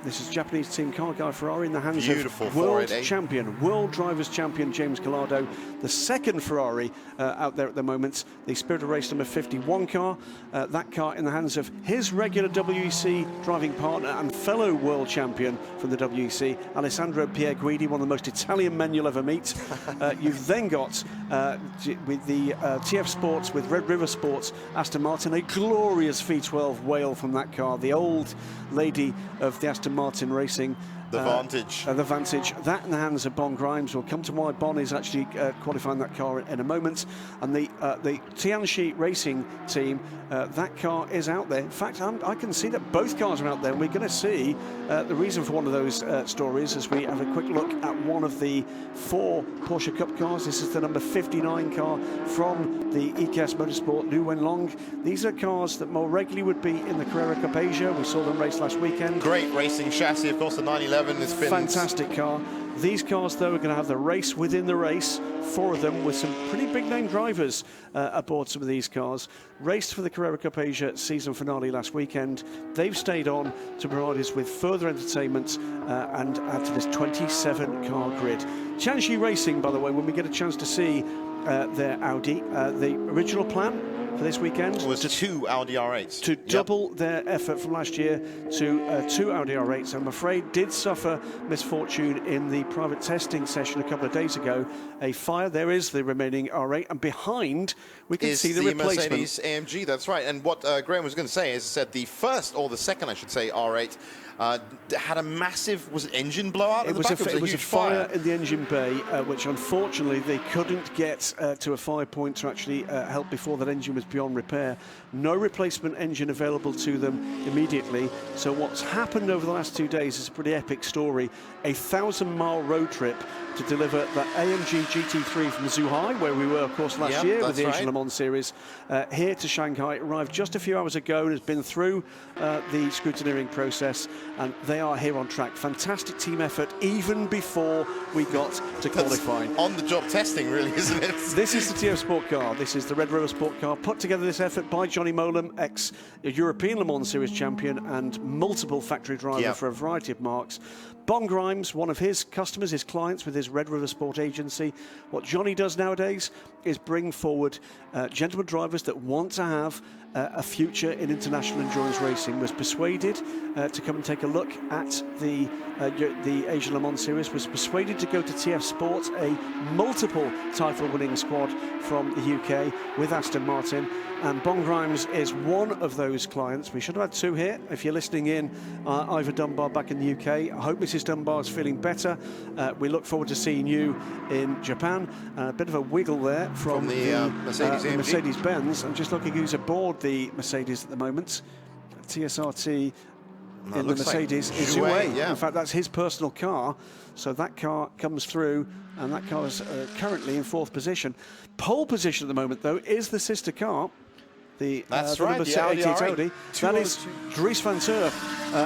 This is Japanese team car guy Ferrari in the hands of world champion, world drivers champion James Gallardo. The second Ferrari out there at the moment, the Spirit of Race number 51 car. That car in the hands of his regular WEC driving partner and fellow world champion from the WEC, Alessandro Pierguidi, one of the most Italian men you'll ever meet. You've then got with the TF Sports, with Red River Sports, Aston Martin, a glorious V12 whale from that car, the old lady of the Aston Martin racing. The Vantage. The Vantage. That in the hands of Bon Grimes. We'll come to why Bon is actually qualifying that car in a moment. And the Tianxi Racing team, that car is out there. In fact, I can see that both cars are out there. We're going to see the reason for one of those stories as we have a quick look at one of the 4 Porsche Cup cars. This is the number 59 car from the EKS Motorsport Lu Wenlong. These are cars that more regularly would be in the Carrera Cup Asia. We saw them race last weekend. Great racing chassis, of course, the 911. It's been fantastic car. These cars, though, are going to have the race within the race. 4 of them with some pretty big name drivers aboard some of these cars. Raced for the Carrera Cup Asia season finale last weekend. They've stayed on to provide us with further entertainment and add to this 27 car grid. Tianxi Racing, by the way, when we get a chance to see their Audi, the original plan for this weekend was 2 Audi R8s. To double their effort from last year to 2 Audi R8s. I'm afraid did suffer misfortune in the private testing session a couple of days ago. A fire, there is the remaining R8, and behind we can see the replacement. Mercedes AMG, that's right. And what Graham was going to say is that the first, or the second I should say, R8 had a massive, was it engine blowout? It was a fire in the engine bay, which unfortunately they couldn't get to a fire point to actually help before that engine was beyond repair. No replacement engine available to them immediately. So what's happened over the last 2 days is a pretty epic story. A 1,000-mile road trip to deliver that AMG GT3 from Zhuhai, where we were, of course, last year with the Asian Le Mans Series, here to Shanghai. It arrived just a few hours ago and has been through the scrutineering process, and they are here on track. Fantastic team effort, even before we got to qualifying. On-the-job testing, really, isn't it? This is the TF Sport car. This is the Red River Sport car. Put together this effort by Johnny Molam, ex-European Le Mans Series champion and multiple factory driver for a variety of marques. Bon Grimes, one of his customers, his clients with his Red River Sport agency. What Johnny does nowadays is bring forward gentleman drivers that want to have a future in international endurance racing. Was persuaded to come and take a look at the Asian Le Mans Series, was persuaded to go to TF Sport, a multiple title winning squad from the UK with Aston Martin. And Bon Grimes is one of those clients. We should have had two here. If you're listening in, Ivor Dunbar back in the UK. I hope Mrs. Dunbar is feeling better. We look forward to seeing you in Japan. A bit of a wiggle there from the Mercedes-Benz. I'm just looking who's aboard the Mercedes at the moment. TSRT in the Mercedes is Zhou. Yeah. In fact, that's his personal car. So that car comes through, and that car is currently in 4th position. Pole position at the moment, though, is the sister car. That's right, number the Audi 88 R8. Audi. That is Dries van Teur,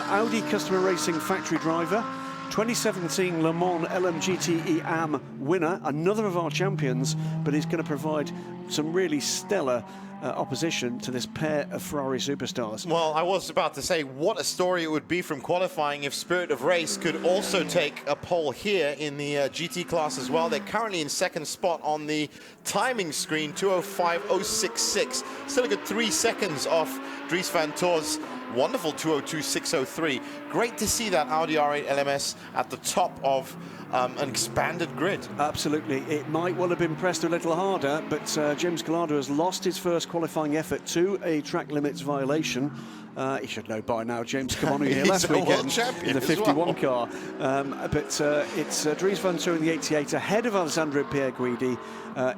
Audi Customer Racing factory driver, 2017 Le Mans LMGT AM winner, another of our champions, but he's going to provide some really stellar opposition to this pair of Ferrari superstars. Well, I was about to say, what a story it would be from qualifying if Spirit of Race could also take a pole here in the GT class as well. They're currently in 2nd spot on the timing screen, 2:05.066. Still a good 3 seconds off Dries van Teur's wonderful 2:02.603. Great to see that Audi R8 LMS at the top of an expanded grid. Absolutely. It might well have been pressed a little harder, but James Gallardo has lost his first qualifying effort to a track limits violation. He should know by now. James Kamanu here last weekend in the 51 car. But it's Dries van Teur in the 88 ahead of Alessandro Pierguidi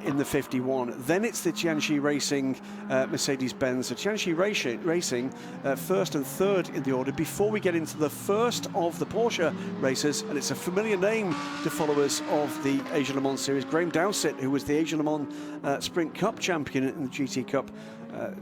in the 51. Then it's the Tianchi Racing Mercedes-Benz. The Tianchi Racing 1st and 3rd in the order before we get into the first of the Porsche races. And it's a familiar name to followers of the Asian Le Mans Series. Graham Dowsett, who was the Asian Le Mans Sprint Cup champion in the GT Cup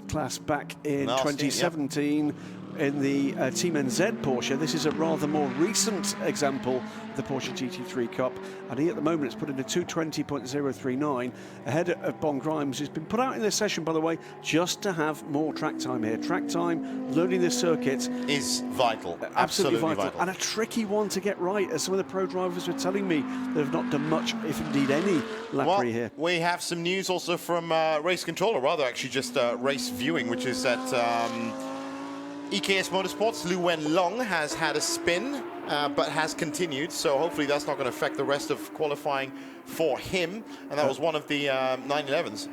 class back in 2017 in the Team NZ Porsche. This is a rather more recent example of the Porsche GT3 Cup, and he at the moment is put in a 2:20.039 ahead of Bon Grimes, who's been put out in this session, by the way, just to have more track time here. Track time, learning this circuit is vital. Absolutely vital. And a tricky one to get right, as some of the pro drivers were telling me that have not done much, if indeed any, lappery here. We have some news also from race control, or rather actually just race viewing, which is that EKS Motorsports, Lu Wenlong has had a spin, but has continued, so hopefully that's not going to affect the rest of qualifying for him, and that was one of the 911s.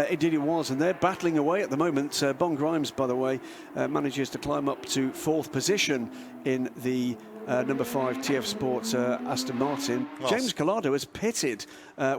Indeed it was, and they're battling away at the moment. Bon Grimes, by the way, manages to climb up to 4th position in the number 5 TF Sports Aston Martin. James Gallardo has pitted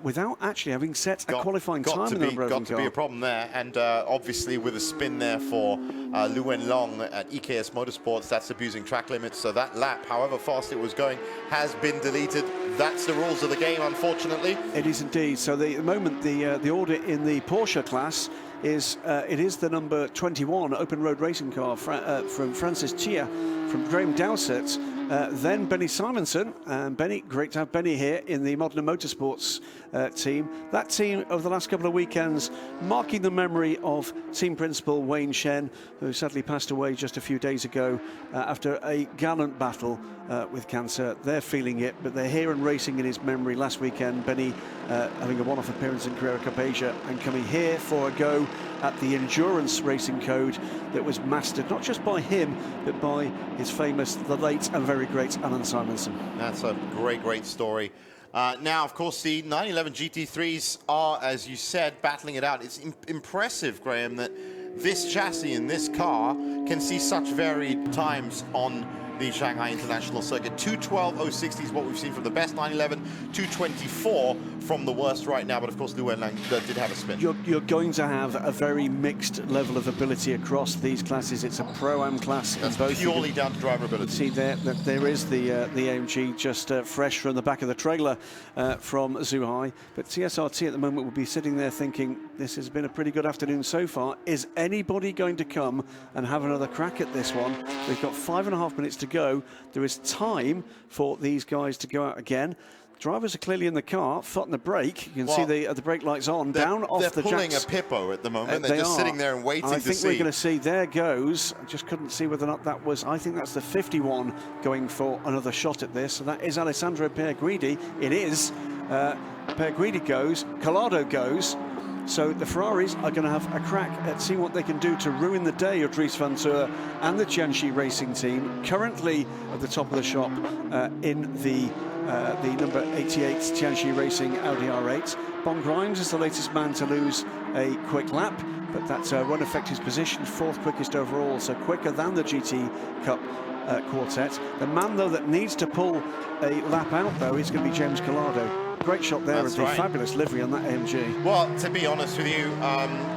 without actually having set a qualifying time in the unbroken car. Got to be a problem there, and obviously with a spin there for Lu Wenlong at EKS Motorsports, that's abusing track limits, so that lap, however fast it was going, has been deleted. That's the rules of the game, unfortunately. It is indeed. So at the moment, the order in the Porsche class is it is the number 21 open road racing car from Francis Chia, from Graham Dowsett, then Benny Simonson, and Benny, great to have Benny here in the Modena Motorsports team. That team over the last couple of weekends marking the memory of team principal Wayne Shen, who sadly passed away just a few days ago after a gallant battle with cancer. They're feeling it, but they're here and racing in his memory. Last weekend, Benny having a one-off appearance in Carrera Cup Asia and coming here for a go at the endurance racing code that was mastered not just by him but by his famous, the late and very great Alan Simonson. That's a great story. Now, of course, the 911 GT3s are, as you said, battling it out. It's impressive, Graham, that this chassis and this car can see such varied times on the Shanghai International Circuit. 2:12.060 is what we've seen from the best 911, 2:24 from the worst right now, but of course Lu Wenlang did have a spin. You're going to have a very mixed level of ability across these classes. It's a Pro-Am class. That's both purely down to driver ability. See there is the AMG just fresh from the back of the trailer from Zhuhai, but TSRT at the moment will be sitting there thinking, this has been a pretty good afternoon so far. Is anybody going to come and have another crack at this one? We've got 5.5 minutes to go. There is time for these guys to go out again. drivers are clearly in the car, foot on the brake. You can see the brake lights on, down off the They're pulling jacks. a Pippo at the moment. They're just sitting there and waiting to see. I think we're going to see, there goes, I just couldn't see whether or not that was, I think that's the 51 going for another shot at this. So that is Alessandro Pierguidi. It is. Pierguidi goes, Gallardo goes. So the Ferraris are going to have a crack at seeing what they can do to ruin the day of Dries van Teur and the Tianchi racing team, currently at the top of the shop in the number 88 Tianchi Racing Audi R8. Bon Grimes is the latest man to lose a quick lap, but that won't affect his position, 4th quickest overall, so quicker than the GT Cup quartet. The man, though, that needs to pull a lap out, though, is going to be James Gallardo. Great shot there of the fabulous livery on that AMG. Well, to be honest with you,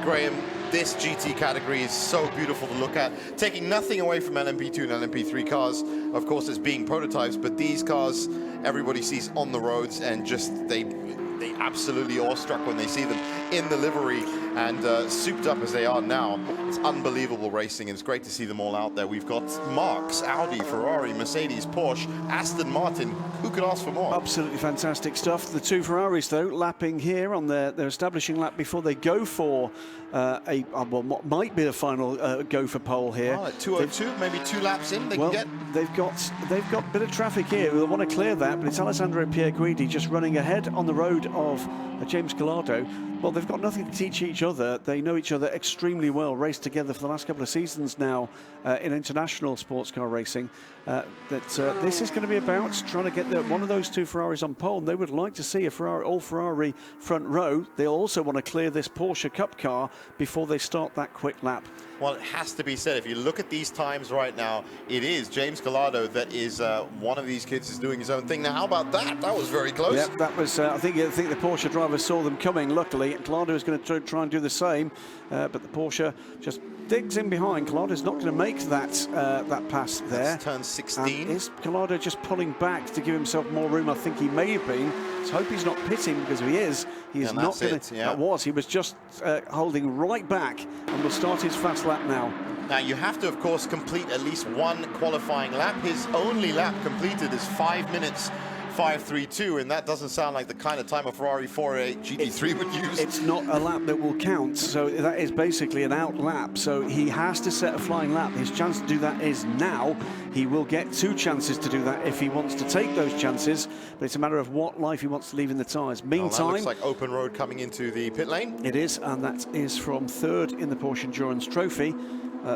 Graham, this GT category is so beautiful to look at. Taking nothing away from LMP2 and LMP3 cars, of course, as being prototypes, but these cars everybody sees on the roads, and just they absolutely awestruck when they see them in the livery and souped up as they are now. It's unbelievable racing, and it's great to see them all out there. We've got Marx, Audi, Ferrari, Mercedes, Porsche, Aston Martin. Who could ask for more? Absolutely fantastic stuff. The two Ferraris, though, lapping here on their establishing lap before they go for what might be the final go for pole here. Oh, at 2:02, maybe 2 laps in, they can get. They've got a bit of traffic here. They'll want to clear that, but it's Alessandro Pierguidi just running ahead on the road of James Gallardo. Well, they've got nothing to teach each other. They know each other extremely well, raced together for the last couple of seasons now in international sports car racing. This is going to be about trying to get one of those two Ferraris on pole. And they would like to see a all-Ferrari front row. They'll also want to clear this Porsche Cup car before they start that quick lap. Well, it has to be said, if you look at these times right now, it is James Gallardo that is one of these kids is doing his own thing. Now, how about that? That was very close. Yeah, that was, I think the Porsche driver saw them coming, luckily. Gallardo is going to try and do the same, but the Porsche just digs in behind. Gallardo's not going to make that pass there. That's turn 16. And is Gallardo just pulling back to give himself more room? I think he may have been. Let's hope he's not pitting, because if he is not going to. That was. He was just holding right back and will start his fast lap now. Now, you have to, of course, complete at least one qualifying lap. His only lap completed is 5 minutes 5:32, and that doesn't sound like the kind of time a Ferrari 488 GT3 would use. It's not a lap that will count, so that is basically an out lap. So he has to set a flying lap. His chance to do that is now. He will get 2 chances to do that if he wants to take those chances, but it's a matter of what life he wants to leave in the tyres. Meantime, that looks like open road coming into the pit lane. It is, and that is from 3rd in the Porsche Endurance Trophy.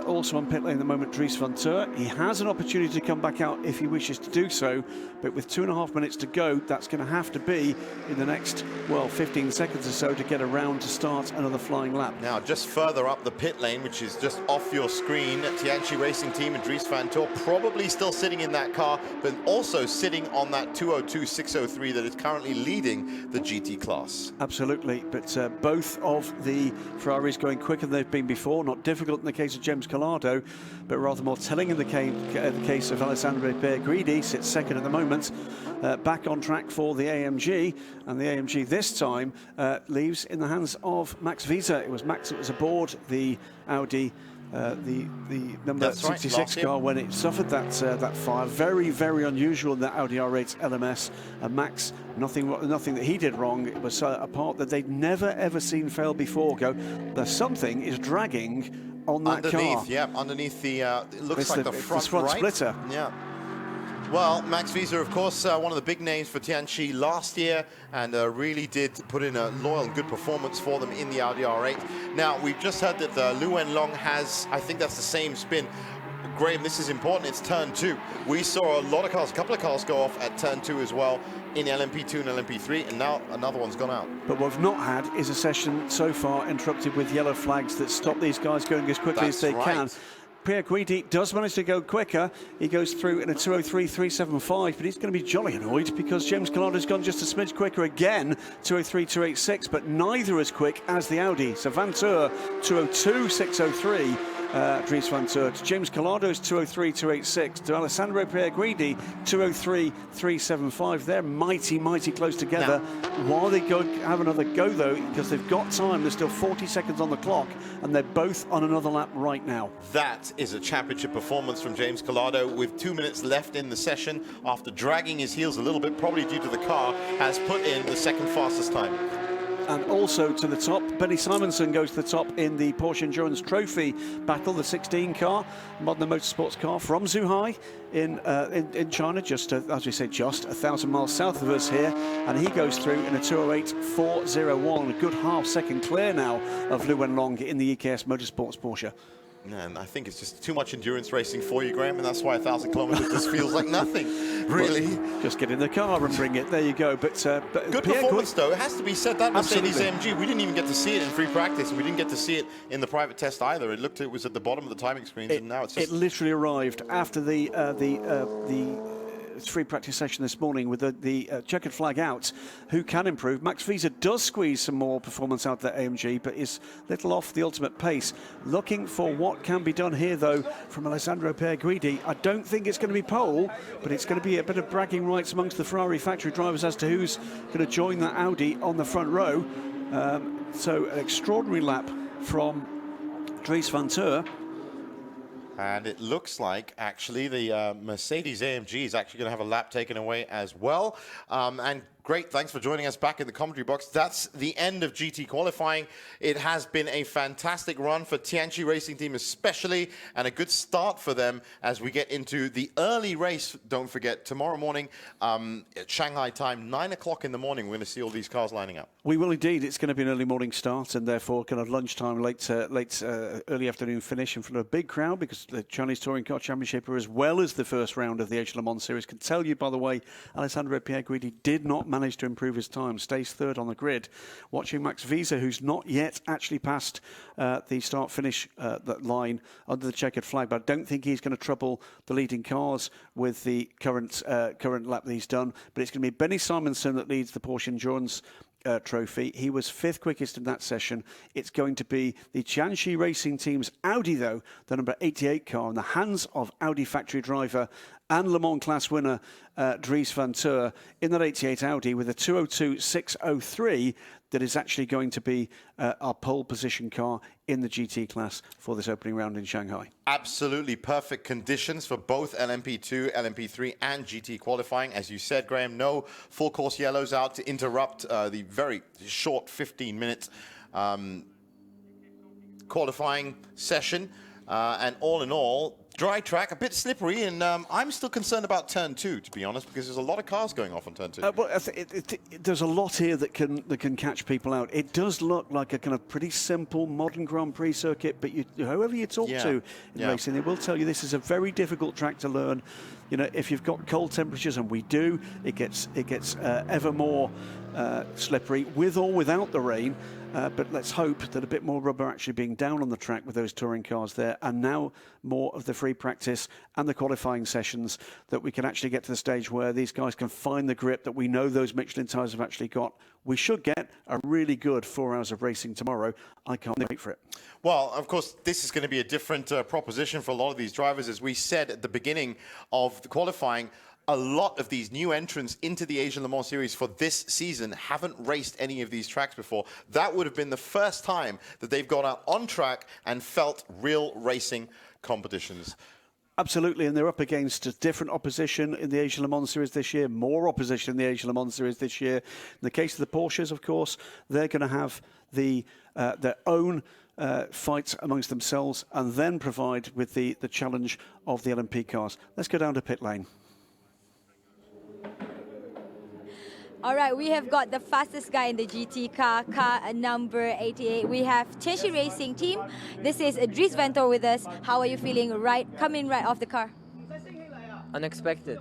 Also on pit lane at the moment, Dries van Teur. He has an opportunity to come back out if he wishes to do so, but with 2.5 minutes to go, that's going to have to be in the next, 15 seconds or so to get around to start another flying lap. Now, just further up the pit lane, which is just off your screen, Tianchi Racing Team and Dries van Teur probably still sitting in that car, but also sitting on that 202.603 that is currently leading the GT class. Absolutely, but both of the Ferraris going quicker than they've been before. Not difficult in the case of James Gallardo, but rather more telling in the case of Alessandro Pierguidi, sits 2nd at the moment. Back on track for the AMG, and the AMG this time leaves in the hands of Max Wiese. It was Max that was aboard the Audi, the number 66 car when it suffered that fire. Very, very unusual in that Audi R8 LMS. And Max, nothing that he did wrong. It was a part that they'd never ever seen fail before. There's something is dragging on that car. Yeah, underneath the, it looks like the front right. Splitter. Yeah. Well, Max Wiese, of course, one of the big names for Tianchi last year, and really did put in a loyal and good performance for them in the Audi R8. Now, we've just heard that Lu Wenlong has, I think that's the same spin. Graham, this is important, it's turn 2. We saw a couple of cars go off at turn 2 as well in LMP2 and LMP3, and now another one's gone out. But what we've not had is a session so far interrupted with yellow flags that stop these guys going as quickly as they can. Pierguidi does manage to go quicker. He goes through in a 2:03.375, but he's going to be jolly annoyed because James Gallardo's gone just a smidge quicker again, 2:03.286, but neither as quick as the Audi. So Van Teur, 2:02.603, Dries van Teur. To James Gallardo's 203.286. To Alessandro Pierguidi, 203.375. They're mighty close together. While they have another go, though, because they've got time, there's still 40 seconds on the clock, and they're both on another lap right now. That is a championship performance from James Gallardo with 2 minutes left in the session. After dragging his heels a little bit, probably due to the car, has put in the second fastest time. And also to the top, Benny Simonsen goes to the top in the Porsche Endurance Trophy battle, the 16 car, modern motorsports car from Zhuhai in China, just as we say, just 1,000 miles south of us here, and he goes through in a 208.401, a good half-second clear now of Lu Wenlong in the EKS Motorsports Porsche. And I think it's just too much endurance racing for you, Graham, and that's why 1,000 kilometers just feels like nothing, really. Well, just get in the car and bring it. There you go. But good performance, though. It has to be said, that Mercedes Absolutely. AMG, we didn't even get to see it in free practice, and we didn't get to see it in the private test either. It was at the bottom of the timing screens, and now it's just... It literally arrived after the free practice session this morning with the checkered flag out. Who can improve? Max Wiese does squeeze some more performance out of that AMG, but is little off the ultimate pace. Looking for what can be done here, though, from Alessandro Pierguidi. I don't think it's going to be pole, but it's going to be a bit of bragging rights amongst the Ferrari factory drivers as to who's going to join that Audi on the front row. So an extraordinary lap from Dries van Teur. And it looks like, actually, the Mercedes AMG is actually going to have a lap taken away as well. And great, thanks for joining us back in the commentary box. That's the end of GT qualifying. It has been a fantastic run for Tianqi Racing Team especially, and a good start for them as we get into the early race. Don't forget, tomorrow morning at Shanghai time, 9 o'clock in the morning, we're going to see all these cars lining up. We will indeed. It's going to be an early morning start, and therefore kind of lunchtime, early afternoon finish in front of a big crowd, because the Chinese Touring Car Championship, as well as the first round of the AGILE Le Mans Series, can tell you, by the way, Alessandro Pierguidi did not manage to improve his time, stays third on the grid. Watching Max Wiese, who's not yet actually passed the start-finish that line under the checkered flag, but I don't think he's going to trouble the leading cars with the current lap that he's done. But it's going to be Benny Simonsen that leads the Porsche Endurance Trophy. He was fifth quickest in that session. It's going to be the Tianqi Racing Team's Audi, though, the number 88 car, in the hands of Audi factory driver and Le Mans class winner Dries van Teur in that 88 Audi with a 202.603 that is actually going to be our pole position car in the GT class for this opening round in Shanghai. Absolutely perfect conditions for both LMP2, LMP3 and GT qualifying. As you said, Graham, no full course yellows out to interrupt the very short 15-minute qualifying session. And all in all, dry track, a bit slippery, and I'm still concerned about turn 2, to be honest, because there's a lot of cars going off on turn 2. Well, there's a lot here that can catch people out. It does look like a kind of pretty simple modern Grand Prix circuit, but whoever you talk to in racing, they will tell you this is a very difficult track to learn. You know, if you've got cold temperatures, and we do, it gets ever more slippery, with or without the rain. But let's hope that a bit more rubber actually being down on the track with those touring cars there, and now more of the free practice and the qualifying sessions, that we can actually get to the stage where these guys can find the grip that we know those Michelin tyres have actually got. We should get a really good 4 hours of racing tomorrow. I can't wait for it. Well, of course, this is going to be a different proposition for a lot of these drivers. As we said at the beginning of the qualifying, a lot of these new entrants into the AGILE Le Mans Series for this season haven't raced any of these tracks before. That would have been the first time that they've gone out on track and felt real racing competitions. Absolutely, and they're up against a different opposition in the AGILE Le Mans Series this year, more opposition in the AGILE Le Mans Series this year. In the case of the Porsches, of course, they're going to have their own fight amongst themselves, and then provide with the challenge of the LMP cars. Let's go down to pit lane. All right, we have got the fastest guy in the GT car number 88. We have Tianqi Racing Team. This is Dries van Teur with us. How are you feeling coming right off the car? Unexpected.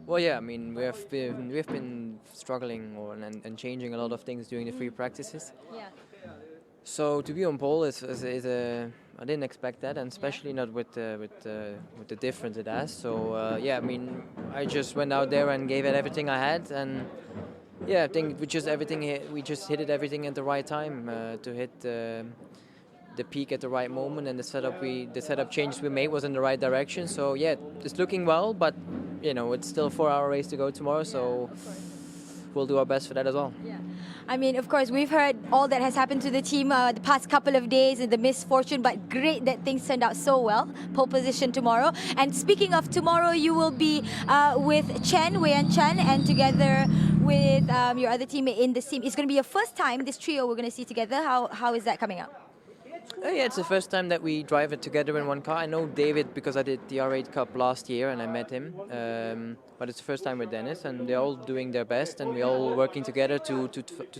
Well, yeah, I mean, we've been struggling and changing a lot of things during the free practices. Yeah. So to be on pole I didn't expect that, and especially not with the difference it has. So yeah, I mean, I just went out there and gave it everything I had, and yeah, I think we just hit everything at the right time to hit the the peak at the right moment, and the setup changes we made was in the right direction. So yeah, it's looking well, but you know, it's still a 4-hour race to go tomorrow, so we'll do our best for that as well. Yeah. I mean, of course, we've heard all that has happened to the team the past couple of days and the misfortune, but great that things turned out so well. Pole position tomorrow. And speaking of tomorrow, you will be with Wei and Chen, and together with your other teammate in the team. It's going to be your first time, this trio we're going to see together. How is that coming up? Yeah, it's the first time that we drive it together in one car. I know David because I did the R8 Cup last year and I met him. But it's the first time with Dennis, and they're all doing their best, and we're all working together to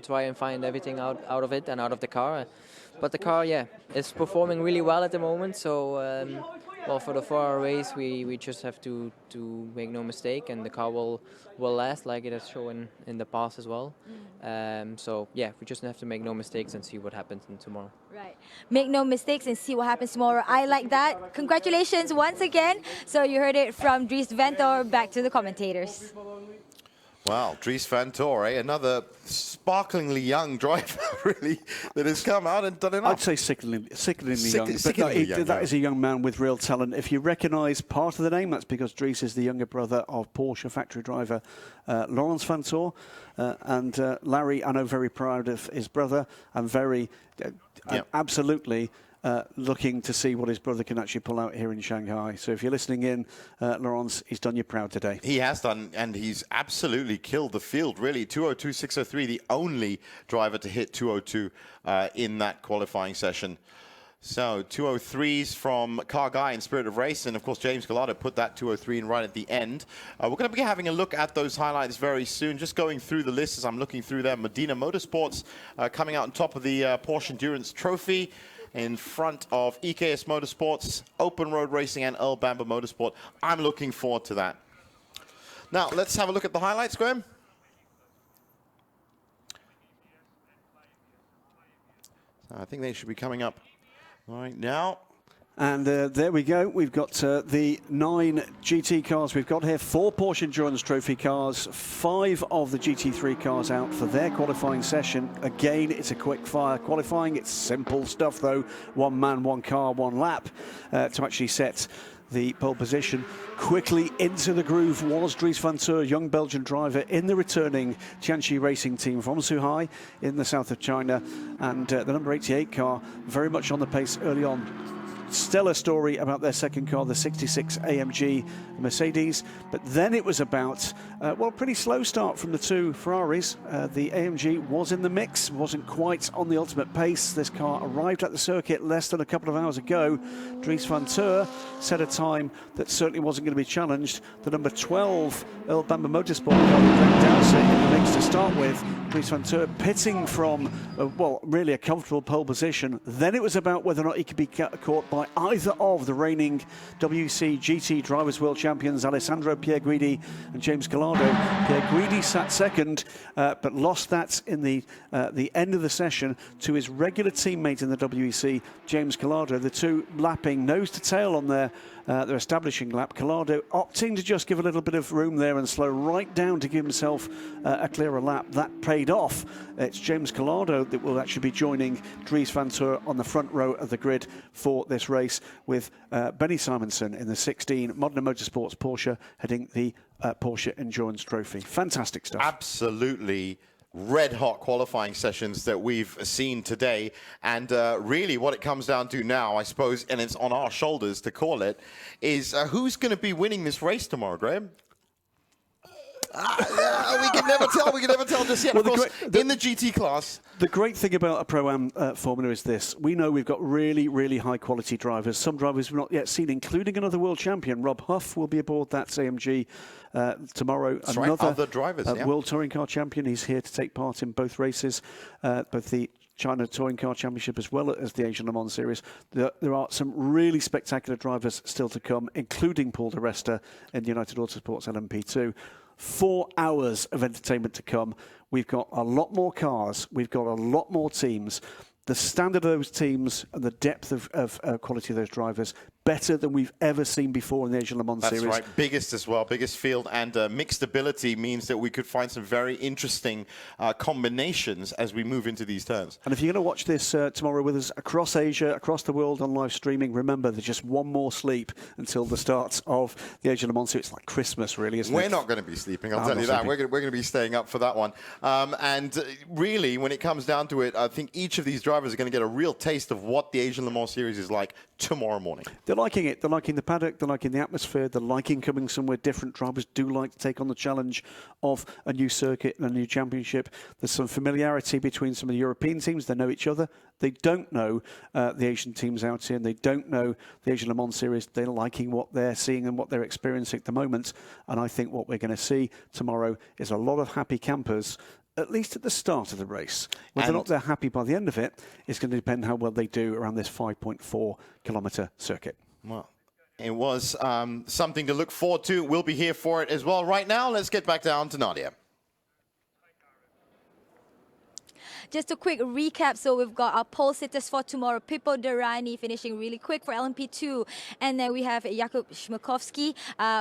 try and find everything out of it and out of the car. But the car, yeah, is performing really well at the moment. So, well, for the 4-hour race, we just have to make no mistake, and the car will last like it has shown in the past as well. So, yeah, we just have to make no mistakes and see what happens tomorrow. Right. Make no mistakes and see what happens tomorrow. I like that. Congratulations once again. So you heard it from Dries Vanthoor. Back to the commentators. Wow, Dries Vanthoor, another sparklingly young driver, really, that has come out and done enough. I'd say sickeningly young. That is a young man with real talent. If you recognise part of the name, that's because Dries is the younger brother of Porsche factory driver Laurens Vanthoor. And Larry, I know, very proud of his brother and very, absolutely looking to see what his brother can actually pull out here in Shanghai. So if you're listening in, Laurens, he's done you proud today. He has done, and he's absolutely killed the field, really. 202.603, the only driver to hit 202 in that qualifying session. So 203s from Car Guy in Spirit of Race, and of course James Gallardo put that 203 in right at the end. We're going to be having a look at those highlights very soon. Just going through the list as I'm looking through them. Medina Motorsports coming out on top of the Porsche Endurance Trophy, in front of EKS Motorsports, Open Road Racing, and Earl Bamber Motorsport. I'm looking forward to that. Now, let's have a look at the highlights, Graham. I think they should be coming up right now. And there we go. We've got the 9 GT cars we've got here. 4 Porsche Endurance Trophy cars. 5 of the GT3 cars out for their qualifying session. Again, it's a quick fire qualifying. It's simple stuff, though. 1 man, 1 car, 1 lap to actually set the pole position. Quickly into the groove was Dries Vanthoor, young Belgian driver in the returning Tianqi Racing team from Shanghai in the south of China. And the number 88 car very much on the pace early on. Stellar story about their second car, the 66 AMG Mercedes. But then it was about, well, pretty slow start from the 2 Ferraris. The AMG was in the mix, wasn't quite on the ultimate pace. This car arrived at the circuit less than a couple of hours ago. Dries Vanthoor set a time that certainly wasn't going to be challenged. The number 12 Earl Bamber Motorsport car with Greg Dowsett in the mix to start with. Dries Vanthoor pitting from, well, really a comfortable pole position. Then it was about whether or not he could be caught by either of the reigning WC GT Drivers' World Champions, Alessandro Pierguidi and James Gallardo. Pierguidi sat second, but lost that in the end of the session to his regular teammate in the WEC, James Gallardo. The two lapping nose to tail on their establishing lap. Gallardo opting to just give a little bit of room there and slow right down to give himself a clearer lap. That paid off. It's James Gallardo that will actually be joining Dries Vanthoor on the front row of the grid for this race, with Benny Simonsen in the 16 Modena Motorsports Porsche heading the Porsche Endurance Trophy. Fantastic stuff. Absolutely red-hot qualifying sessions that we've seen today, and really what it comes down to now, I suppose, and it's on our shoulders to call it, is who's going to be winning this race tomorrow, Graham? We can never tell. We can never tell just yet. Well, of course, in the GT class. The great thing about a Pro-Am formula is this. We know we've got really, really high-quality drivers. Some drivers we've not yet seen, including another world champion. Rob Huff will be aboard that AMG tomorrow. That's another right. Other drivers, World Touring Car champion. He's here to take part in both races, both the China Touring Car Championship as well as the Asian Le Mans Series. There are some really spectacular drivers still to come, including Paul de Resta in the United Autosports LMP2. 4 hours of entertainment to come. We've got a lot more cars. We've got a lot more teams. The standard of those teams and the depth of quality of those drivers better than we've ever seen before in the Asian Le Mans That's Series. right, biggest as well, biggest field, and mixed ability means that we could find some very interesting combinations as we move into these turns. And if you're going to watch this tomorrow with us across Asia, across the world on live streaming, remember there's just one more sleep until the start of the Asian Le Mans Series. It's like Christmas, really, isn't it? We're not going to be sleeping, I'll I'm tell not you that. sleeping. We're going to be staying up for that one. And really, when it comes down to it, I think each of these drivers are going to get a real taste of what the Asian Le Mans Series is like tomorrow morning. They're liking it. They're liking the paddock. They're liking the atmosphere. They're liking coming somewhere different. Drivers do like to take on the challenge of a new circuit and a new championship. There's some familiarity between some of the European teams. They know each other. They don't know the Asian teams out here, and they don't know the Asian Le Mans Series. They're liking what they're seeing and what they're experiencing at the moment. And I think what we're going to see tomorrow is a lot of happy campers, at least at the start of the race. Whether or not they're happy by the end of it is going to depend how well they do around this 5.4 kilometre circuit. Well, it was something to look forward to. We'll be here for it as well. Right now, let's get back down to Nadia. Just a quick recap. So we've got our pole sitters for tomorrow. Pippo Derani finishing really quick for LMP2. And then we have Jakub Schmakovsky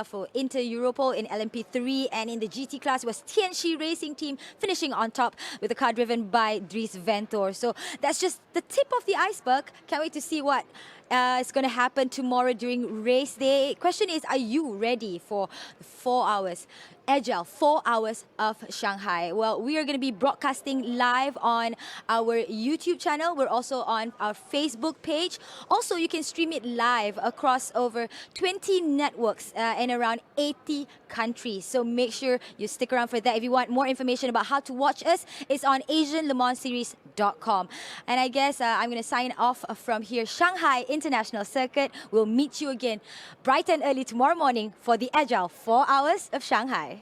for Inter-Europol in LMP3. And in the GT class was Tianxi Racing Team finishing on top with a car driven by Dries Ventore. So that's just the tip of the iceberg. Can't wait to see what is going to happen tomorrow during race day. Question is, are you ready for 4 hours? Agile 4 hours of Shanghai. Well, we are going to be broadcasting live on our YouTube channel. We're also on our Facebook page. Also, you can stream it live across over 20 networks in around 80 countries. So make sure you stick around for that. If you want more information about how to watch us, it's on AsianLeMansSeries.com. And I guess I'm going to sign off from here. Shanghai International Circuit. We'll meet you again bright and early tomorrow morning for the Agile 4 hours of Shanghai.